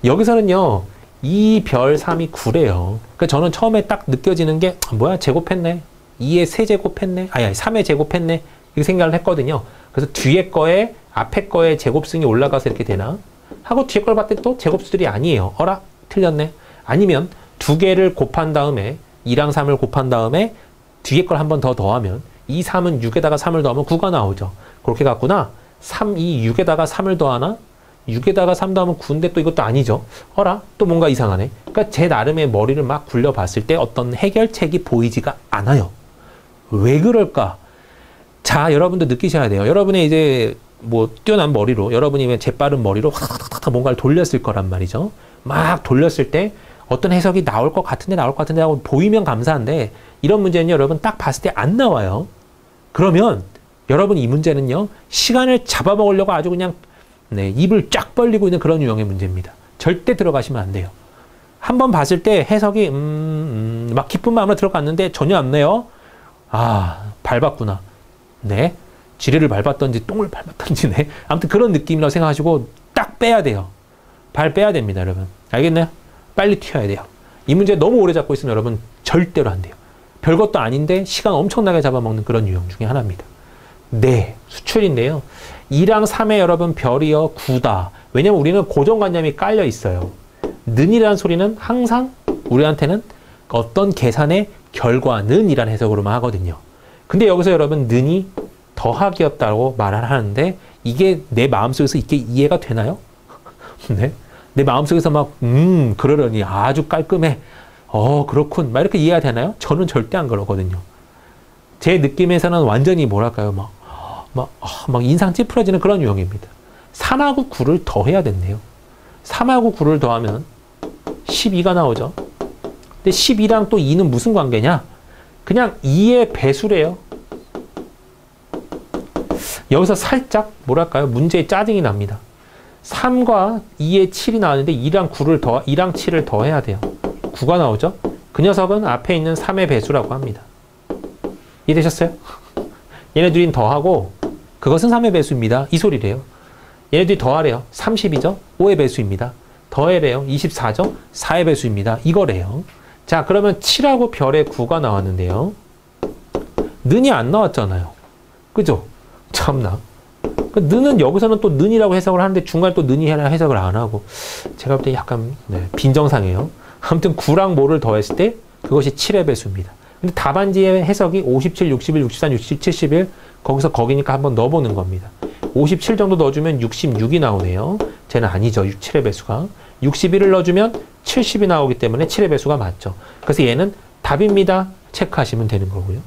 여기서는요, 2별 3이 9래요. 그러니까 저는 처음에 딱 느껴지는 게, 뭐야, 제곱했네. 2의 세제곱했네. 아니, 3의 제곱했네. 이렇게 생각을 했거든요. 그래서 뒤에 거에, 앞에 거에 제곱승이 올라가서 이렇게 되나? 하고 뒤에 걸 봤더니 또 제곱수들이 아니에요. 어라? 틀렸네. 아니면 두 개를 곱한 다음에, 2랑 3을 곱한 다음에, 뒤에 걸 한 번 더 더하면, 2, 3은 6에다가 3을 더하면 9가 나오죠. 그렇게 갔구나. 3, 2, 6에다가 3을 더하나? 6에다가 3 더하면 9인데 또 이것도 아니죠. 어라? 또 뭔가 이상하네. 그러니까 제 나름의 머리를 막 굴려봤을 때 어떤 해결책이 보이지가 않아요. 왜 그럴까? 자, 여러분도 느끼셔야 돼요. 여러분의 이제 뭐 뛰어난 머리로, 여러분이 재빠른 머리로 확 뭔가를 돌렸을 거란 말이죠. 막 돌렸을 때 어떤 해석이 나올 것 같은데 하고 보이면 감사한데 이런 문제는 여러분 딱 봤을 때 안 나와요. 그러면 여러분 이 문제는요. 시간을 잡아먹으려고 아주 그냥 네, 입을 쫙 벌리고 있는 그런 유형의 문제입니다. 절대 들어가시면 안 돼요. 한번 봤을 때 해석이 막 기쁜 마음으로 들어갔는데 전혀 안 내요. 아, 밟았구나. 네, 지뢰를 밟았던지 똥을 밟았던지 네. 아무튼 그런 느낌이라고 생각하시고 딱 빼야 돼요. 발 빼야 됩니다, 여러분. 알겠나요? 빨리 튀어야 돼요. 이 문제 너무 오래 잡고 있으면 여러분 절대로 안 돼요. 별것도 아닌데 시간 엄청나게 잡아먹는 그런 유형 중에 하나입니다. 네, 수출인데요. 2랑 3에 여러분 별이요 9다. 왜냐면 우리는 고정관념이 깔려 있어요. 는이라는 소리는 항상 우리한테는 어떤 계산의 결과는 이란 해석으로만 하거든요. 근데 여기서 여러분 는이 더하기였다고 말을 하는데 이게 내 마음속에서 이게 이해가 되나요? 네? 내 마음속에서 막 그러려니 아주 깔끔해. 그렇군. 막 이렇게 이해가 되나요? 저는 절대 안 그러거든요. 제 느낌에서는 완전히 뭐랄까요? 막 인상 찌푸려지는 그런 유형입니다. 3하고 9를 더해야 된대요. 3하고 9를 더하면 12가 나오죠. 근데 12랑 또 2는 무슨 관계냐? 그냥 2의 배수래요. 여기서 살짝 뭐랄까요? 문제에 짜증이 납니다. 3과 2의 7이 나왔는데 2랑 7을 더해야 돼요. 9가 나오죠? 그 녀석은 앞에 있는 3의 배수라고 합니다. 이해되셨어요? 얘네들이 더하고 그것은 3의 배수입니다. 이 소리래요. 얘네들이 더하래요. 30이죠? 5의 배수입니다. 더해래요. 24죠? 4의 배수입니다. 이거래요. 자, 그러면 7하고 별에 9가 나왔는데요. 는이 안 나왔잖아요. 그죠? 참나. 그 는은 여기서는 또 는이라고 해석을 하는데 중간에 또 는이 해석을 안 하고 제가 볼 때 약간 빈정상해요. 아무튼 9랑 뭐를 더했을 때 그것이 7의 배수입니다. 근데 답안지의 해석이 57, 61, 63, 67, 71 거기서 거기니까 한번 넣어보는 겁니다. 57 정도 넣어주면 66이 나오네요. 쟤는 아니죠. 7의 배수가. 61을 넣어주면 70이 나오기 때문에 7의 배수가 맞죠. 그래서 얘는 답입니다. 체크하시면 되는 거고요.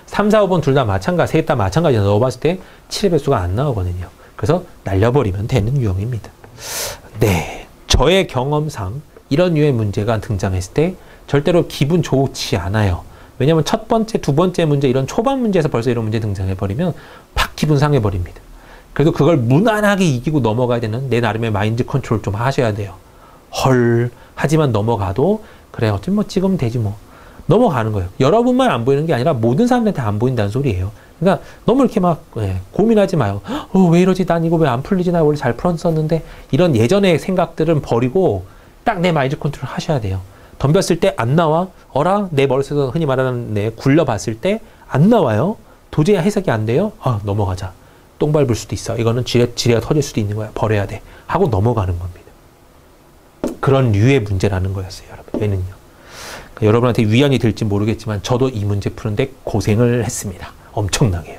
3, 4, 5번 둘 다 마찬가지, 셋 다 마찬가지로 넣어봤을 때 7의 배수가 안 나오거든요. 그래서 날려버리면 되는 유형입니다. 네, 저의 경험상 이런 류의 문제가 등장했을 때 절대로 기분 좋지 않아요. 왜냐하면 첫 번째, 두 번째 문제, 이런 초반 문제에서 벌써 이런 문제 등장해버리면 팍 기분 상해버립니다. 그래도 그걸 무난하게 이기고 넘어가야 되는 내 나름의 마인드 컨트롤 좀 하셔야 돼요. 헐, 하지만 넘어가도 그래, 어차피 뭐 찍으면 되지 뭐. 넘어가는 거예요. 여러분만 안 보이는 게 아니라 모든 사람들한테 안 보인다는 소리예요. 그러니까 너무 이렇게 막 고민하지 마요. 왜 이러지? 난 이거 왜 안 풀리지? 나 원래 잘 풀었었는데. 이런 예전의 생각들은 버리고 딱 내 마인드 컨트롤 하셔야 돼요. 덤볐을 때 안 나와? 어라? 내 머릿속에서 흔히 말하는 굴려봤을 때 안 나와요? 도저히 해석이 안 돼요? 넘어가자. 똥 밟을 수도 있어. 이거는 지뢰가 터질 수도 있는 거야. 버려야 돼. 하고 넘어가는 겁니다. 그런 류의 문제라는 거였어요, 여러분. 얘는요. 여러분한테 위안이 될지 모르겠지만 저도 이 문제 푸는데 고생을 했습니다. 엄청나게요.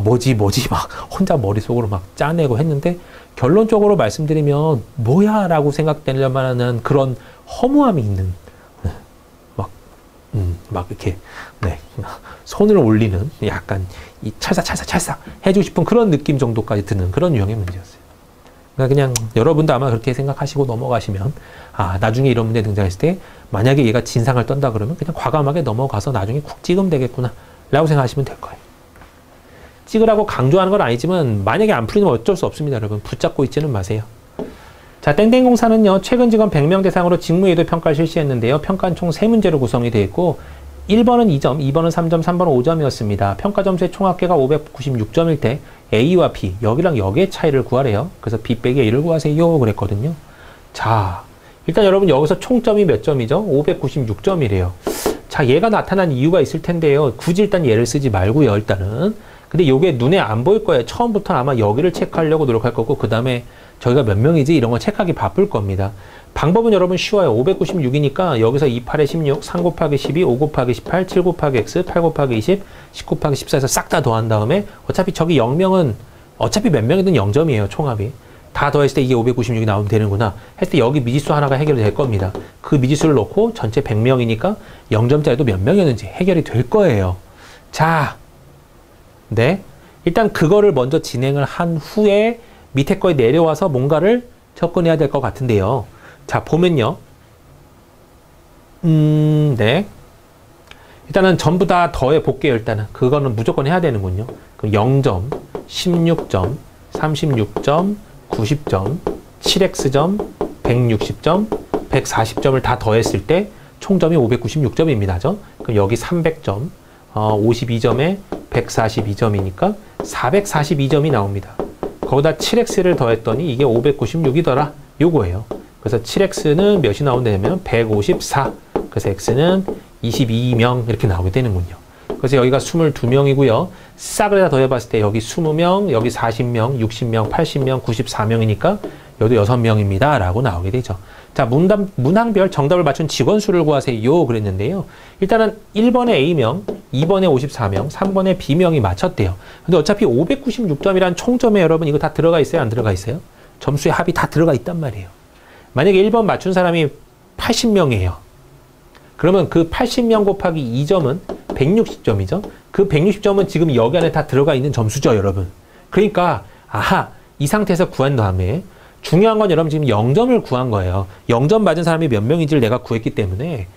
뭐지 막 혼자 머릿속으로 막 짜내고 했는데 결론적으로 말씀드리면 뭐야 라고 생각되려 만한 그런 허무함이 있는 막 이렇게 손을 올리는 약간 이 찰싹 해주고 싶은 그런 느낌 정도까지 드는 그런 유형의 문제였어요. 그러니까 그냥 여러분도 아마 그렇게 생각하시고 넘어가시면 나중에 이런 문제 등장했을 때 만약에 얘가 진상을 떤다 그러면 그냥 과감하게 넘어가서 나중에 쿡 찍으면 되겠구나 라고 생각하시면 될 거예요. 찍으라고 강조하는 건 아니지만 만약에 안 풀리면 어쩔 수 없습니다. 여러분 붙잡고 있지는 마세요. 자, 땡땡공사는요 최근 직원 100명 대상으로 직무유도 평가를 실시했는데요. 평가는 총 3문제로 구성이 되어 있고 1번은 2점, 2번은 3점, 3번은 5점이었습니다. 평가 점수의 총 합계가 596점일 때 A와 B, 여기랑 여기의 차이를 구하래요. 그래서 B 빼기 A를 구하세요 그랬거든요. 자, 일단 여러분 여기서 총점이 몇 점이죠? 596점이래요. 자, 얘가 나타난 이유가 있을 텐데요. 굳이 일단 얘를 쓰지 말고요, 일단은. 근데 요게 눈에 안 보일 거예요. 처음부터는 아마 여기를 체크하려고 노력할 거고, 그 다음에 저희가 몇 명이지? 이런 걸 체크하기 바쁠 겁니다. 방법은 여러분 쉬워요. 596이니까 여기서 2, 8에 16, 3 곱하기 12, 5 곱하기 18, 7 곱하기 x, 8 곱하기 20, 10 곱하기 14에서 싹 다 더한 다음에 어차피 저기 0명은 어차피 몇 명이든 0점이에요. 총합이. 다 더했을 때 이게 596이 나오면 되는구나 했을 때 여기 미지수 하나가 해결이 될 겁니다. 그 미지수를 놓고 전체 100명이니까 0점짜리도 몇 명이었는지 해결이 될 거예요. 자, 네, 일단 그거를 먼저 진행을 한 후에 밑에 거에 내려와서 뭔가를 접근해야 될 것 같은데요. 자, 보면요. 네. 일단은 전부 다 더해 볼게요, 일단은. 그거는 무조건 해야 되는군요. 그럼 0점, 16점, 36점, 90점, 7x점, 160점, 140점을 다 더했을 때 총점이 596점입니다. 그럼 여기 300점, 52점에 142점이니까 442점이 나옵니다. 거기다 7x를 더했더니 이게 596이더라. 요거예요. 그래서 7x는 몇이 나온다면 154. 그래서 x는 22명 이렇게 나오게 되는군요. 그래서 여기가 22명이고요. 싹을 다 더해봤을 때 여기 20명, 여기 40명, 60명, 80명, 94명이니까 여기도 6명입니다. 라고 나오게 되죠. 자, 문항별 정답을 맞춘 직원 수를 구하세요. 그랬는데요. 일단은 1번에 A명, 2번에 54명, 3번에 B명이 맞췄대요. 근데 어차피 596점이란 총점에 여러분 이거 다 들어가 있어요? 안 들어가 있어요? 점수의 합이 다 들어가 있단 말이에요. 만약에 1번 맞춘 사람이 80명이에요. 그러면 그 80명 곱하기 2점은 160점이죠. 그 160점은 지금 여기 안에 다 들어가 있는 점수죠, 여러분. 그러니까 이 상태에서 구한 다음에 중요한 건 여러분 지금 0점을 구한 거예요. 0점 맞은 사람이 몇 명인지를 내가 구했기 때문에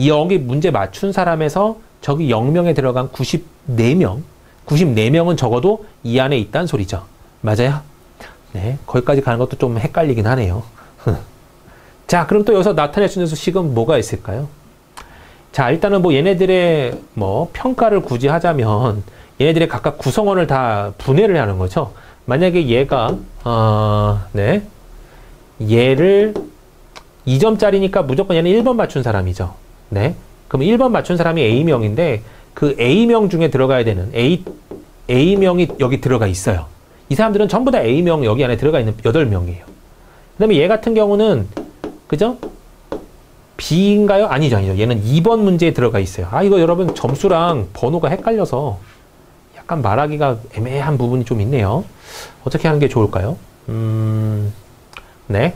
여기 문제 맞춘 사람에서 저기 0명에 들어간 94명, 94명은 적어도 이 안에 있다는 소리죠. 맞아요? 네, 거기까지 가는 것도 좀 헷갈리긴 하네요. 자, 그럼 또 여기서 나타낼 수 있는 수식은 뭐가 있을까요? 자, 일단은 뭐 얘네들의 뭐 평가를 굳이 하자면 얘네들의 각각 구성원을 다 분해를 하는 거죠. 만약에 얘가 네, 얘를 2점짜리니까 무조건 얘는 1번 맞춘 사람이죠. 네, 그럼 1번 맞춘 사람이 A명인데 그 A명 중에 들어가야 되는 A명이 여기 들어가 있어요. 이 사람들은 전부 다 A명 여기 안에 들어가 있는 8명이에요. 그 다음에 얘 같은 경우는, 그죠? B인가요? 아니죠, 아니죠. 얘는 2번 문제에 들어가 있어요. 아, 이거 여러분 점수랑 번호가 헷갈려서 약간 말하기가 애매한 부분이 좀 있네요. 어떻게 하는 게 좋을까요? 네.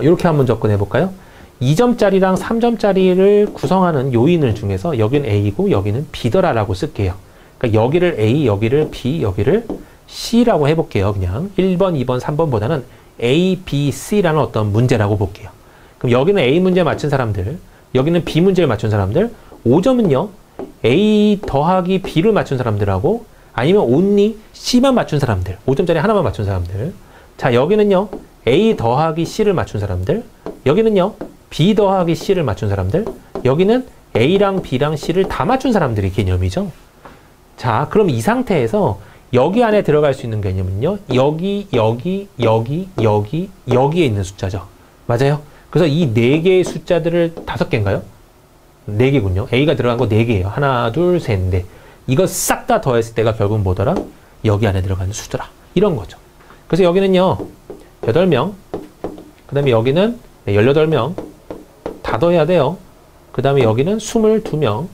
이렇게 한번 접근해 볼까요? 2점짜리랑 3점짜리를 구성하는 요인을 중에서 여기는 A고 여기는 B더라라고 쓸게요. 그러니까 여기를 A, 여기를 B, 여기를 C라고 해볼게요. 그냥 1번, 2번, 3번보다는 A, B, C라는 어떤 문제라고 볼게요. 그럼 여기는 A 문제 맞춘 사람들, 여기는 B 문제를 맞춘 사람들, 5점은요, A 더하기 B를 맞춘 사람들하고 아니면 only C만 맞춘 사람들, 5점짜리 하나만 맞춘 사람들. 자, 여기는요, A 더하기 C를 맞춘 사람들, 여기는요, B 더하기 C를 맞춘 사람들, 여기는 A랑 B랑 C를 다 맞춘 사람들의 개념이죠. 자, 그럼 이 상태에서 여기 안에 들어갈 수 있는 개념은요, 여기, 여기, 여기, 여기, 여기에 있는 숫자죠. 맞아요? 그래서 이 4개의 숫자들을 5개인가요? 4개군요. A가 들어간 거 4개예요. 하나, 둘, 셋, 넷. 이거 싹 다 더했을 때가 결국 뭐더라? 여기 안에 들어가는 수더라. 이런 거죠. 그래서 여기는요, 8명. 그 다음에 여기는 18명. 다 더해야 돼요. 그 다음에 여기는 22명.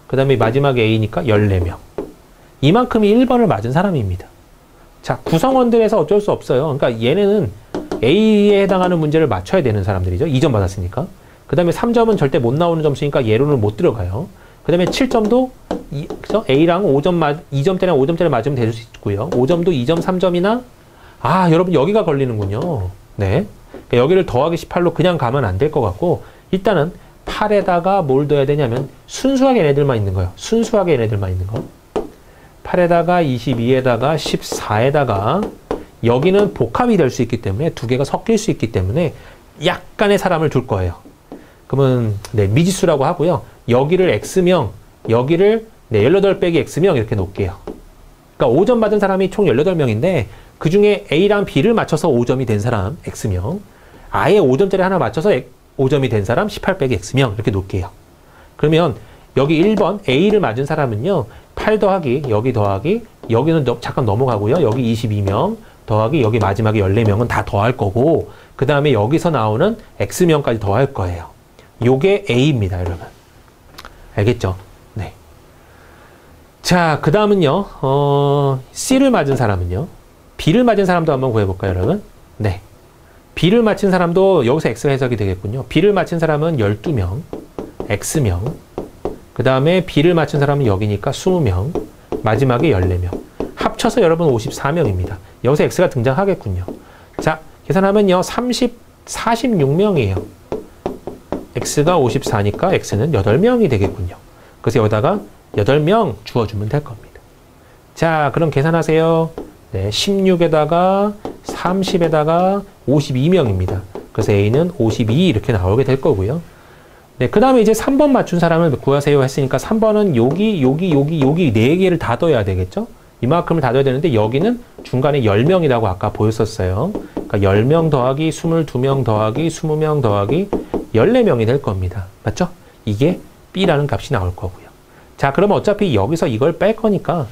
그 다음에 마지막에 A니까 14명. 이만큼이 1번을 맞은 사람입니다. 자, 구성원들에서 어쩔 수 없어요. 그러니까 얘네는 A에 해당하는 문제를 맞춰야 되는 사람들이죠. 2점 받았으니까. 그 다음에 3점은 절대 못 나오는 점수니까 얘로는 못 들어가요. 그 다음에 7점도 그죠? A랑 2점짜리랑 5점짜리 맞으면 될 수 있고요. 5점도 2점, 3점이나 아, 여러분 여기가 걸리는군요. 네. 그러니까 여기를 더하기 18로 그냥 가면 안 될 것 같고 일단은 8에다가 뭘 넣어야 되냐면 순수하게 얘네들만 있는 거예요. 순수하게 얘네들만 있는 거. 8에다가 22에다가 14에다가 여기는 복합이 될 수 있기 때문에 두 개가 섞일 수 있기 때문에 약간의 사람을 둘 거예요. 그러면 네, 미지수라고 하고요. 여기를 X명, 여기를 18 빼기 X명 이렇게 놓을게요. 그러니까 5점 받은 사람이 총 18명인데 그 중에 A랑 B를 맞춰서 5점이 된 사람 X명, 아예 5점짜리 하나 맞춰서 5점이 된 사람 18 빼기 X명 이렇게 놓을게요. 그러면 여기 1번 A를 맞은 사람은요. 8 더하기 여기 더하기 여기는 잠깐 넘어가고요. 여기 22명 더하기 여기 마지막에 14명은 다 더할 거고 그 다음에 여기서 나오는 X명까지 더할 거예요. 요게 A입니다, 여러분. 알겠죠? 네. 자, 그 다음은요. C를 맞은 사람은요. B를 맞은 사람도 한번 구해볼까요, 여러분? 네. B를 맞힌 사람도 여기서 X가 해석이 되겠군요. B를 맞힌 사람은 12명, X명. 그 다음에 B를 맞힌 사람은 여기니까 20명, 마지막에 14명. 합쳐서 여러분 54명입니다. 여기서 X가 등장하겠군요. 자, 계산하면요. 46명이에요. X가 54니까 X는 8명이 되겠군요. 그래서 여기다가 8명 주어주면 될 겁니다. 자, 그럼 계산하세요. 네, 16에다가 30에다가 52명입니다. 그래서 A는 52 이렇게 나오게 될 거고요. 네, 그 다음에 이제 3번 맞춘 사람을 구하세요 했으니까 3번은 여기 4개를 다 더해야 되겠죠? 이만큼을 다 더해야 되는데 여기는 중간에 10명이라고 아까 보였었어요. 그러니까 10명 더하기 22명 더하기 20명 더하기 14명이 될 겁니다. 맞죠? 이게 B라는 값이 나올 거고요. 자, 그러면 어차피 여기서 이걸 뺄 거니까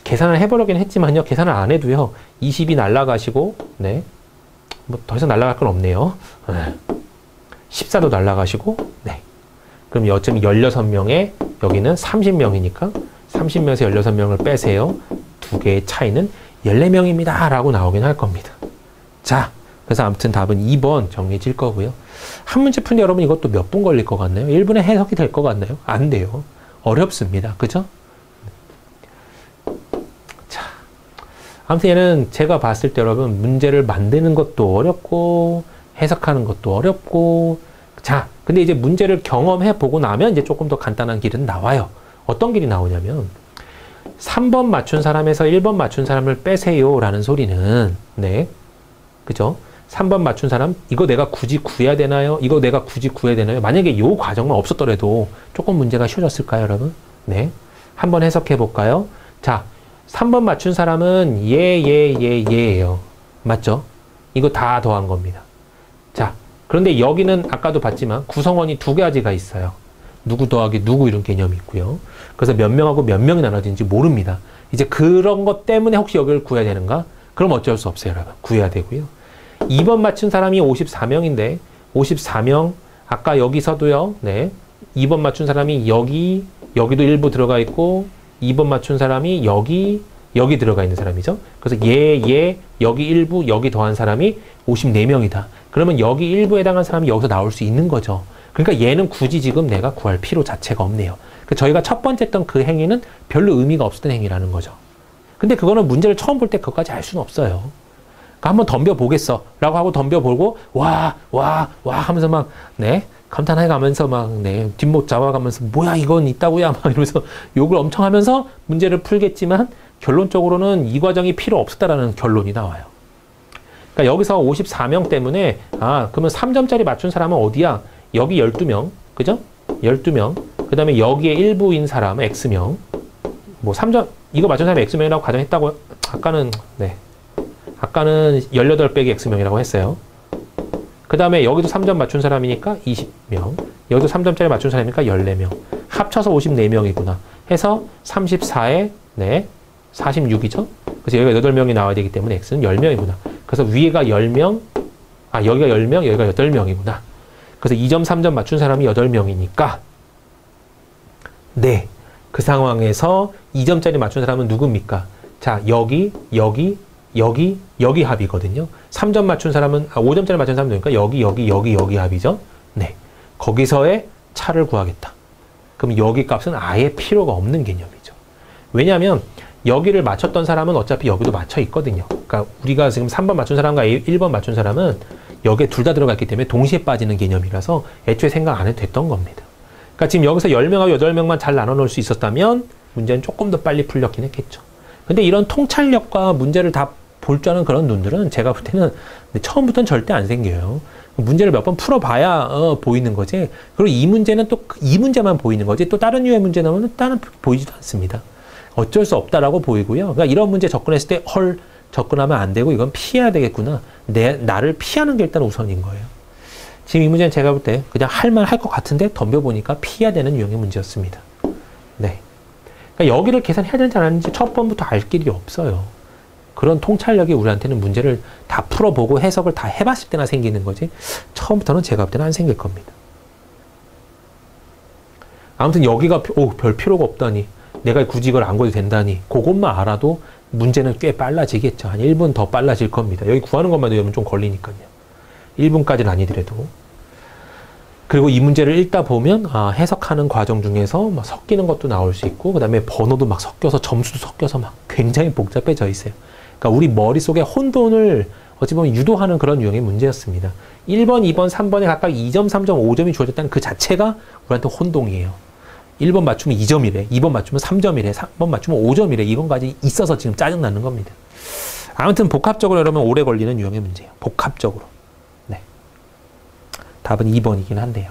계산을 해보려긴 했지만요. 계산을 안 해도요. 20이 날라가시고 네, 뭐 더 이상 날라갈 건 없네요. 14도 날라가시고 네. 그럼 어차피 16명에 여기는 30명이니까 30명에서 16명을 빼세요. 두 개의 차이는 14명입니다. 라고 나오긴 할 겁니다. 자, 그래서 아무튼 답은 2번 정해질 거고요. 한 문제 푼 여러분 이것도 몇 분 걸릴 것 같나요? 1분에 해석이 될 것 같나요? 안 돼요. 어렵습니다. 그죠? 자, 아무튼 얘는 제가 봤을 때 여러분 문제를 만드는 것도 어렵고 해석하는 것도 어렵고 자, 근데 이제 문제를 경험해 보고 나면 이제 조금 더 간단한 길은 나와요. 어떤 길이 나오냐면 3번 맞춘 사람에서 1번 맞춘 사람을 빼세요 라는 소리는 네, 그죠? 3번 맞춘 사람 이거 내가 굳이 구해야 되나요? 이거 내가 굳이 구해야 되나요? 만약에 이 과정만 없었더라도 조금 문제가 쉬워졌을까요, 여러분? 네, 한번 해석해 볼까요? 자, 3번 맞춘 사람은 얘예요. 맞죠? 이거 다 더한 겁니다. 자, 그런데 여기는 아까도 봤지만 구성원이 두 가지가 있어요. 누구 더하기 누구 이런 개념이 있고요. 그래서 몇 명하고 몇 명이 나눠진지 모릅니다. 이제 그런 것 때문에 혹시 여기를 구해야 되는가? 그럼 어쩔 수 없어요, 여러분. 구해야 되고요. 2번 맞춘 사람이 54명인데 54명 아까 여기서도요. 네. 2번 맞춘 사람이 여기도 일부 들어가 있고 2번 맞춘 사람이 여기 들어가 있는 사람이죠. 그래서 여기 일부 여기 더한 사람이 54명이다. 그러면 여기 일부에 해당한 사람이 여기서 나올 수 있는 거죠. 그러니까 얘는 굳이 지금 내가 구할 필요 자체가 없네요. 저희가 첫 번째 했던 그 행위는 별로 의미가 없었던 행위라는 거죠. 근데 그거는 문제를 처음 볼 때 그것까지 알 수는 없어요. 그러니까 한번 덤벼보겠어 라고 하고 덤벼보고 와 하면서 막 네 감탄해 가면서 막 네 뒷목 잡아가면서 뭐야 이건 있다고야 막 이러면서 욕을 엄청 하면서 문제를 풀겠지만 결론적으로는 이 과정이 필요 없었다라는 결론이 나와요. 그러니까 여기서 54명 때문에 그러면 3점짜리 맞춘 사람은 어디야? 여기 12명 그죠? 12명 그 다음에 여기에 일부인 사람은 X명 뭐 3점 이거 맞춘 사람이 X명이라고 가정했다고 아까는 18빼기 X명이라고 했어요. 그 다음에 여기도 3점 맞춘 사람이니까 20명 여기도 3점짜리 맞춘 사람이니까 14명 합쳐서 54명이구나 해서 34에 46이죠. 그래서 여기가 8명이 나와야 되기 때문에 X는 10명이구나. 그래서 위에가 10명 여기가 10명 여기가 8명이구나. 그래서 2점 3점 맞춘 사람이 8명이니까 네, 그 상황에서 2점짜리 맞춘 사람은 누굽니까? 자, 여기 합이거든요. 3점 맞춘 사람은 5점짜리 맞춘 사람은 누굽니까? 여기 합이죠. 네, 거기서의 차를 구하겠다. 그럼 여기 값은 아예 필요가 없는 개념이죠. 왜냐하면 여기를 맞췄던 사람은 어차피 여기도 맞춰 있거든요. 그러니까 우리가 지금 3번 맞춘 사람과 1번 맞춘 사람은 여기에 둘 다 들어갔기 때문에 동시에 빠지는 개념이라서 애초에 생각 안 해도 됐던 겁니다. 그러니까 지금 여기서 10명하고 8명만 잘 나눠 놓을 수 있었다면 문제는 조금 더 빨리 풀렸긴 했겠죠. 근데 이런 통찰력과 문제를 다 볼 줄 아는 그런 눈들은 제가 볼 때는 처음부터는 절대 안 생겨요. 문제를 몇 번 풀어봐야 보이는 거지. 그리고 이 문제는 또 이 문제만 보이는 거지. 또 다른 류의 문제 나오면 다른 보이지도 않습니다. 어쩔 수 없다라고 보이고요. 그러니까 이런 문제 접근했을 때 접근하면 안 되고 이건 피해야 되겠구나. 나를 피하는 게 일단 우선인 거예요. 지금 이 문제는 제가 볼 때 그냥 할만 할 것 같은데 덤벼보니까 피해야 되는 유형의 문제였습니다. 네. 그러니까 여기를 계산해야 되는지 안 하는지 첫 번부터 알 길이 없어요. 그런 통찰력이 우리한테는 문제를 다 풀어보고 해석을 다 해봤을 때나 생기는 거지 처음부터는 제가 볼 때는 안 생길 겁니다. 아무튼 여기가 별 필요가 없다니 내가 굳이 이걸 안 구해도 된다니 그것만 알아도 문제는 꽤 빨라지겠죠. 한 1분 더 빨라질 겁니다. 여기 구하는 것만 해도 좀 걸리니까요. 1분까지는 아니더라도. 그리고 이 문제를 읽다 보면 해석하는 과정 중에서 막 섞이는 것도 나올 수 있고 그 다음에 번호도 막 섞여서 점수도 섞여서 막 굉장히 복잡해져 있어요. 그러니까 우리 머릿속에 혼돈을 어찌 보면 유도하는 그런 유형의 문제였습니다. 1번, 2번, 3번에 각각 2점, 3점, 5점이 주어졌다는 그 자체가 우리한테 혼동이에요. 1번 맞추면 2점이래. 2번 맞추면 3점이래. 3번 맞추면 5점이래. 이건까지 있어서 지금 짜증나는 겁니다. 아무튼 복합적으로 여러분 오래 걸리는 유형의 문제예요. 복합적으로. 네. 답은 2번이긴 한데요.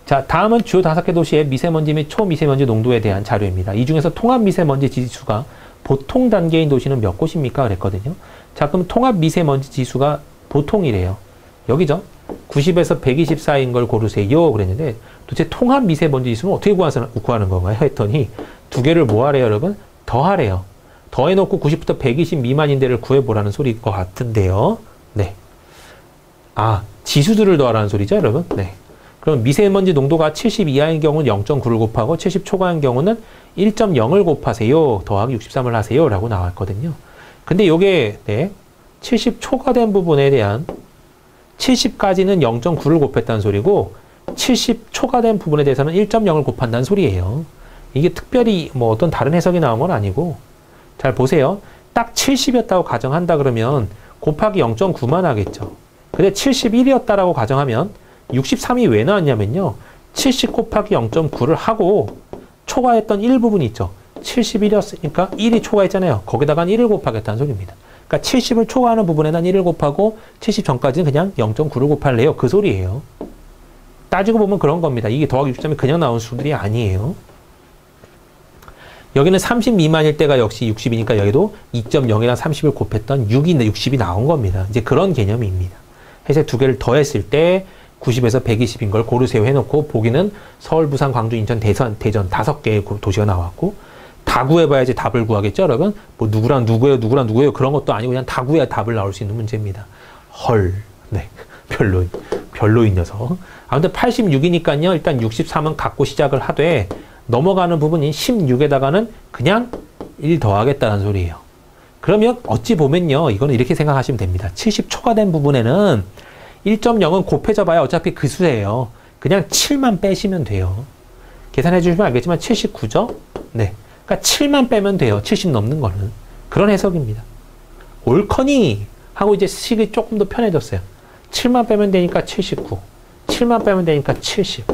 자, 다음은 주요 5개 도시의 미세먼지 및 초미세먼지 농도에 대한 자료입니다. 이 중에서 통합 미세먼지 지수가 보통 단계인 도시는 몇 곳입니까? 그랬거든요. 자, 그럼 통합 미세먼지 지수가 보통이래요. 여기죠. 90에서 120 사이인 걸 고르세요. 그랬는데 도대체 통합 미세먼지 지수는 어떻게 구하는 건가요? 했더니 두 개를 뭐 하래요, 여러분? 더하래요. 더해놓고 90부터 120 미만인 데를 구해보라는 소리일 것 같은데요. 네. 지수들을 더하라는 소리죠, 여러분? 네. 그럼 미세먼지 농도가 70 이하인 경우는 0.9를 곱하고 70 초과인 경우는 1.0을 곱하세요. 더하기 63을 하세요. 라고 나왔거든요. 근데 요게 70 초과된 부분에 대한 70까지는 0.9를 곱했다는 소리고 70 초과된 부분에 대해서는 1.0을 곱한다는 소리예요. 이게 특별히 뭐 어떤 다른 해석이 나온 건 아니고 잘 보세요. 딱 70이었다고 가정한다 그러면 곱하기 0.9만 하겠죠. 근데 71이었다라고 가정하면 63이 왜 나왔냐면요. 70 곱하기 0.9를 하고 초과했던 1부분이 있죠. 71이었으니까 1이 초과했잖아요. 거기다가 1을 곱하겠다는 소리입니다. 그러니까 70을 초과하는 부분에는 1을 곱하고 70 전까지는 그냥 0.9를 곱할래요. 그 소리예요. 따지고 보면 그런 겁니다. 이게 더하기 63이 그냥 나온 수들이 아니에요. 여기는 30 미만일 때가 역시 60이니까 여기도 2.0이랑 30을 곱했던 6인데 60이 나온 겁니다. 이제 그런 개념입니다. 해서 두 개를 더했을 때 90에서 120인 걸 고르세요 해놓고 보기는 서울, 부산, 광주, 인천, 대전 5개의 도시가 나왔고 다 구해봐야지 답을 구하겠죠, 여러분? 뭐 누구랑 누구예요, 누구랑 누구예요 그런 것도 아니고 그냥 다 구해야 답을 나올 수 있는 문제입니다. 헐, 네, 별로인 녀석. 아무튼 86이니까요. 일단 63은 갖고 시작을 하되 넘어가는 부분인 16에다가는 그냥 1 더하겠다는 소리예요. 그러면 어찌 보면요. 이거는 이렇게 생각하시면 됩니다. 70 초과된 부분에는 1.0은 곱해져 봐야 어차피 그 수예요. 그냥 7만 빼시면 돼요. 계산해 주시면 알겠지만 79죠? 네. 그러니까 7만 빼면 돼요. 70 넘는 거는. 그런 해석입니다. 옳거니 하고 이제 식이 조금 더 편해졌어요. 7만 빼면 되니까 79. 7만 빼면 되니까 70.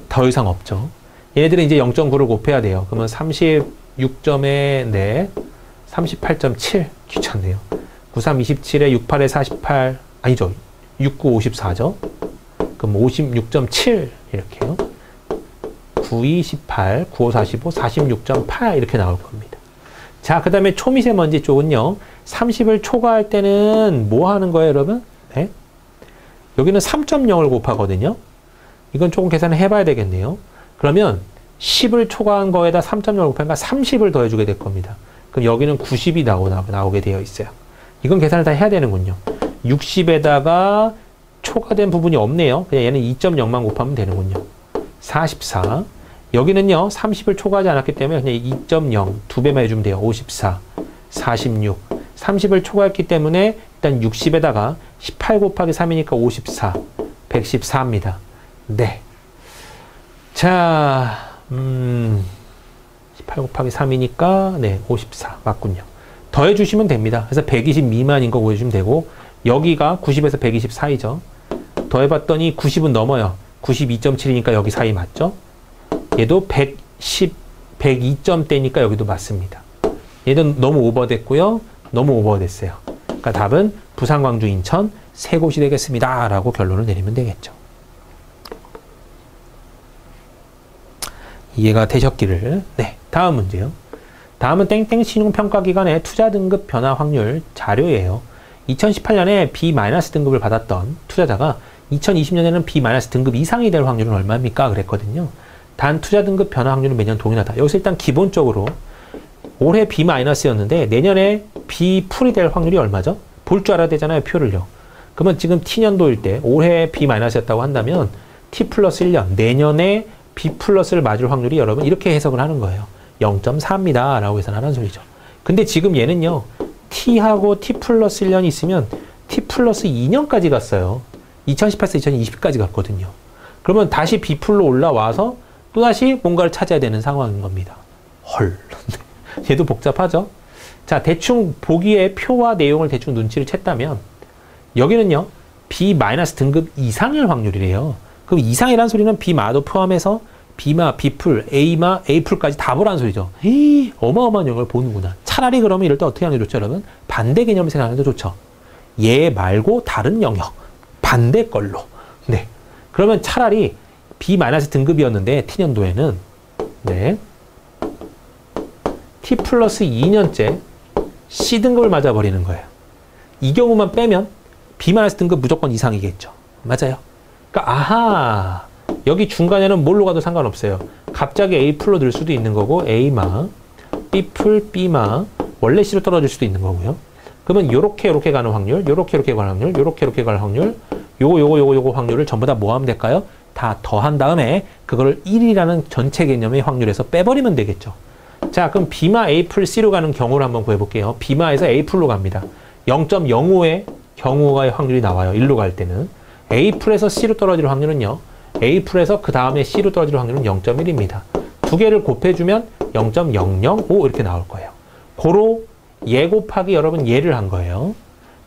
더 이상 없죠. 얘네들은 이제 0.9를 곱해야 돼요. 그러면 36점에 네, 38.7 귀찮네요. 93, 27에 68에 48 아니죠. 69, 54죠. 그럼 56.7 이렇게요. 92, 18, 95, 45, 46.8 이렇게 나올 겁니다. 자, 그 다음에 초미세먼지 쪽은요. 30을 초과할 때는 뭐 하는 거예요, 여러분? 네? 여기는 3.0을 곱하거든요. 이건 조금 계산을 해봐야 되겠네요. 그러면 10을 초과한 거에다 3.0을 곱하니까 30을 더해주게 될 겁니다. 그럼 여기는 90이 나오게 되어 있어요. 이건 계산을 다 해야 되는군요. 60에다가 초과된 부분이 없네요. 그냥 얘는 2.0만 곱하면 되는군요. 44. 여기는요, 30을 초과하지 않았기 때문에 그냥 2.0 두 배만 해주면 돼요. 54, 46. 30을 초과했기 때문에 일단 60에다가 18 곱하기 3이니까 54, 114입니다. 네. 자, 18 곱하기 3이니까 네, 54 맞군요. 더해주시면 됩니다. 그래서 120 미만인 거 구해주시면 되고 여기가 90에서 120 사이죠. 더해봤더니 90은 넘어요. 92.7이니까 여기 사이 맞죠? 얘도 102점대니까 여기도 맞습니다. 얘도 너무 오버됐고요. 너무 오버됐어요. 그러니까 답은 부산, 광주, 인천 세 곳이 되겠습니다. 라고 결론을 내리면 되겠죠. 이해가 되셨기를. 네, 다음 문제요. 다음은 땡땡 신용평가기관의 투자등급 변화 확률 자료예요. 2018년에 B- 등급을 받았던 투자자가 2020년에는 B- 등급 이상이 될 확률은 얼마입니까? 그랬거든요. 단 투자등급 변화 확률은 매년 동일하다. 여기서 일단 기본적으로 올해 B-였는데 내년에 B-이 될 확률이 얼마죠? 볼 줄 알아야 되잖아요, 표를요. 그러면 지금 T년도일 때 올해 B-였다고 한다면 T 플러스 1년, 내년에 B 플러스를 맞을 확률이 여러분 이렇게 해석을 하는 거예요. 0.4입니다. 라고 계산하는 소리죠. 근데 지금 얘는요, T하고 T 플러스 1년이 있으면 T 플러스 2년까지 갔어요. 2018에서 2020까지 갔거든요. 그러면 다시 B 풀로 올라와서 또다시 뭔가를 찾아야 되는 상황인 겁니다. 헐. 얘도 복잡하죠? 자, 대충 보기에 표와 내용을 대충 눈치를 챘다면 여기는요, B- 등급 이상일 확률이래요. 그럼 이상이라는 소리는 B마도 포함해서 B마, B풀, A마, A풀까지 다 보라는 소리죠. 에이, 어마어마한 영역을 보는구나. 차라리 그러면 이럴 때 어떻게 하는 게 좋죠, 여러분? 반대 개념을 생각하는 게 좋죠. 얘 말고 다른 영역, 반대 걸로. 네. 그러면 차라리 B- 등급이었는데 T년도에는 네. T 플러스 2년째 C등급을 맞아버리는 거예요. 이 경우만 빼면 B- 등급 무조건 이상이겠죠. 맞아요. 그러니까 아하, 여기 중간에는 뭘로 가도 상관없어요. 갑자기 A풀로 늘 수도 있는 거고 A마, B풀, B마, 원래 C로 떨어질 수도 있는 거고요. 그러면 요렇게 가는 확률, 요렇게 가는 확률, 요렇게 가는 확률, 요거 확률을 전부 다 뭐 하면 될까요? 다 더한 다음에 그거를 1이라는 전체 개념의 확률에서 빼버리면 되겠죠. 자, 그럼 B마 A풀 C로 가는 경우를 한번 구해볼게요. B마에서 A풀로 갑니다. 0.05의 경우의 확률이 나와요. 1로 갈 때는. A풀에서 C로 떨어질 확률은요. A풀에서 그 다음에 C로 떨어질 확률은 0.1입니다. 두 개를 곱해주면 0.005 이렇게 나올 거예요. 고로 얘 곱하기 여러분 얘를 한 거예요.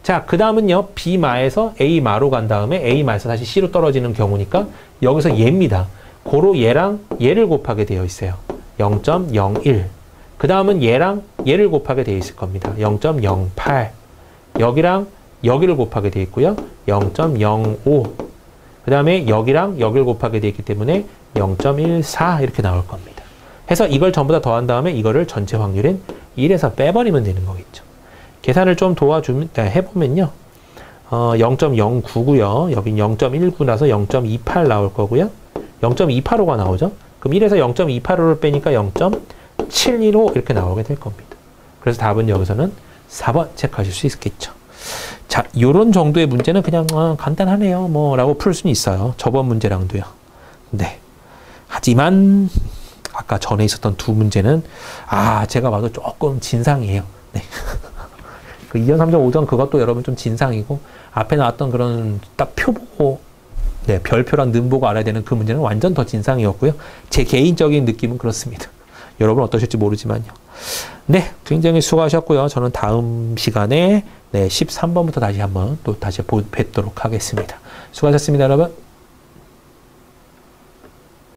자, 그 다음은요. B마에서 A마로 간 다음에 A마에서 다시 C로 떨어지는 경우니까 여기서 얘입니다. 고로 얘랑 얘를 곱하게 되어 있어요. 0.01. 그 다음은 얘랑 얘를 곱하게 되어 있을 겁니다. 0.08. 여기랑 여기를 곱하게 되어 있고요. 0.05. 그 다음에 여기랑 여기를 곱하게 되어 있기 때문에 0.14 이렇게 나올 겁니다. 해서 이걸 전부 다 더한 다음에 이거를 전체 확률인 1에서 빼버리면 되는 거겠죠. 계산을 좀 해보면요. 0.09고요. 여긴 0.19라서 0.28 나올 거고요. 0.285가 나오죠. 그럼 1에서 0.285를 빼니까 0.8 5715 이렇게 나오게 될 겁니다. 그래서 답은 여기서는 4번 체크하실 수 있겠죠. 자, 요런 정도의 문제는 그냥 간단하네요. 뭐 라고 풀 수는 있어요. 저번 문제랑도요. 네. 하지만 아까 전에 있었던 두 문제는 제가 봐도 조금 진상이에요. 네. 그 2전, 3전, 5전 그것도 여러분 좀 진상이고 앞에 나왔던 그런 딱 표 보고 별표랑 는 보고 알아야 되는 그 문제는 완전 더 진상이었고요. 제 개인적인 느낌은 그렇습니다. 여러분 어떠실지 모르지만요. 네, 굉장히 수고하셨고요. 저는 다음 시간에 13번부터 다시 한번 또 다시 뵙도록 하겠습니다. 수고하셨습니다, 여러분.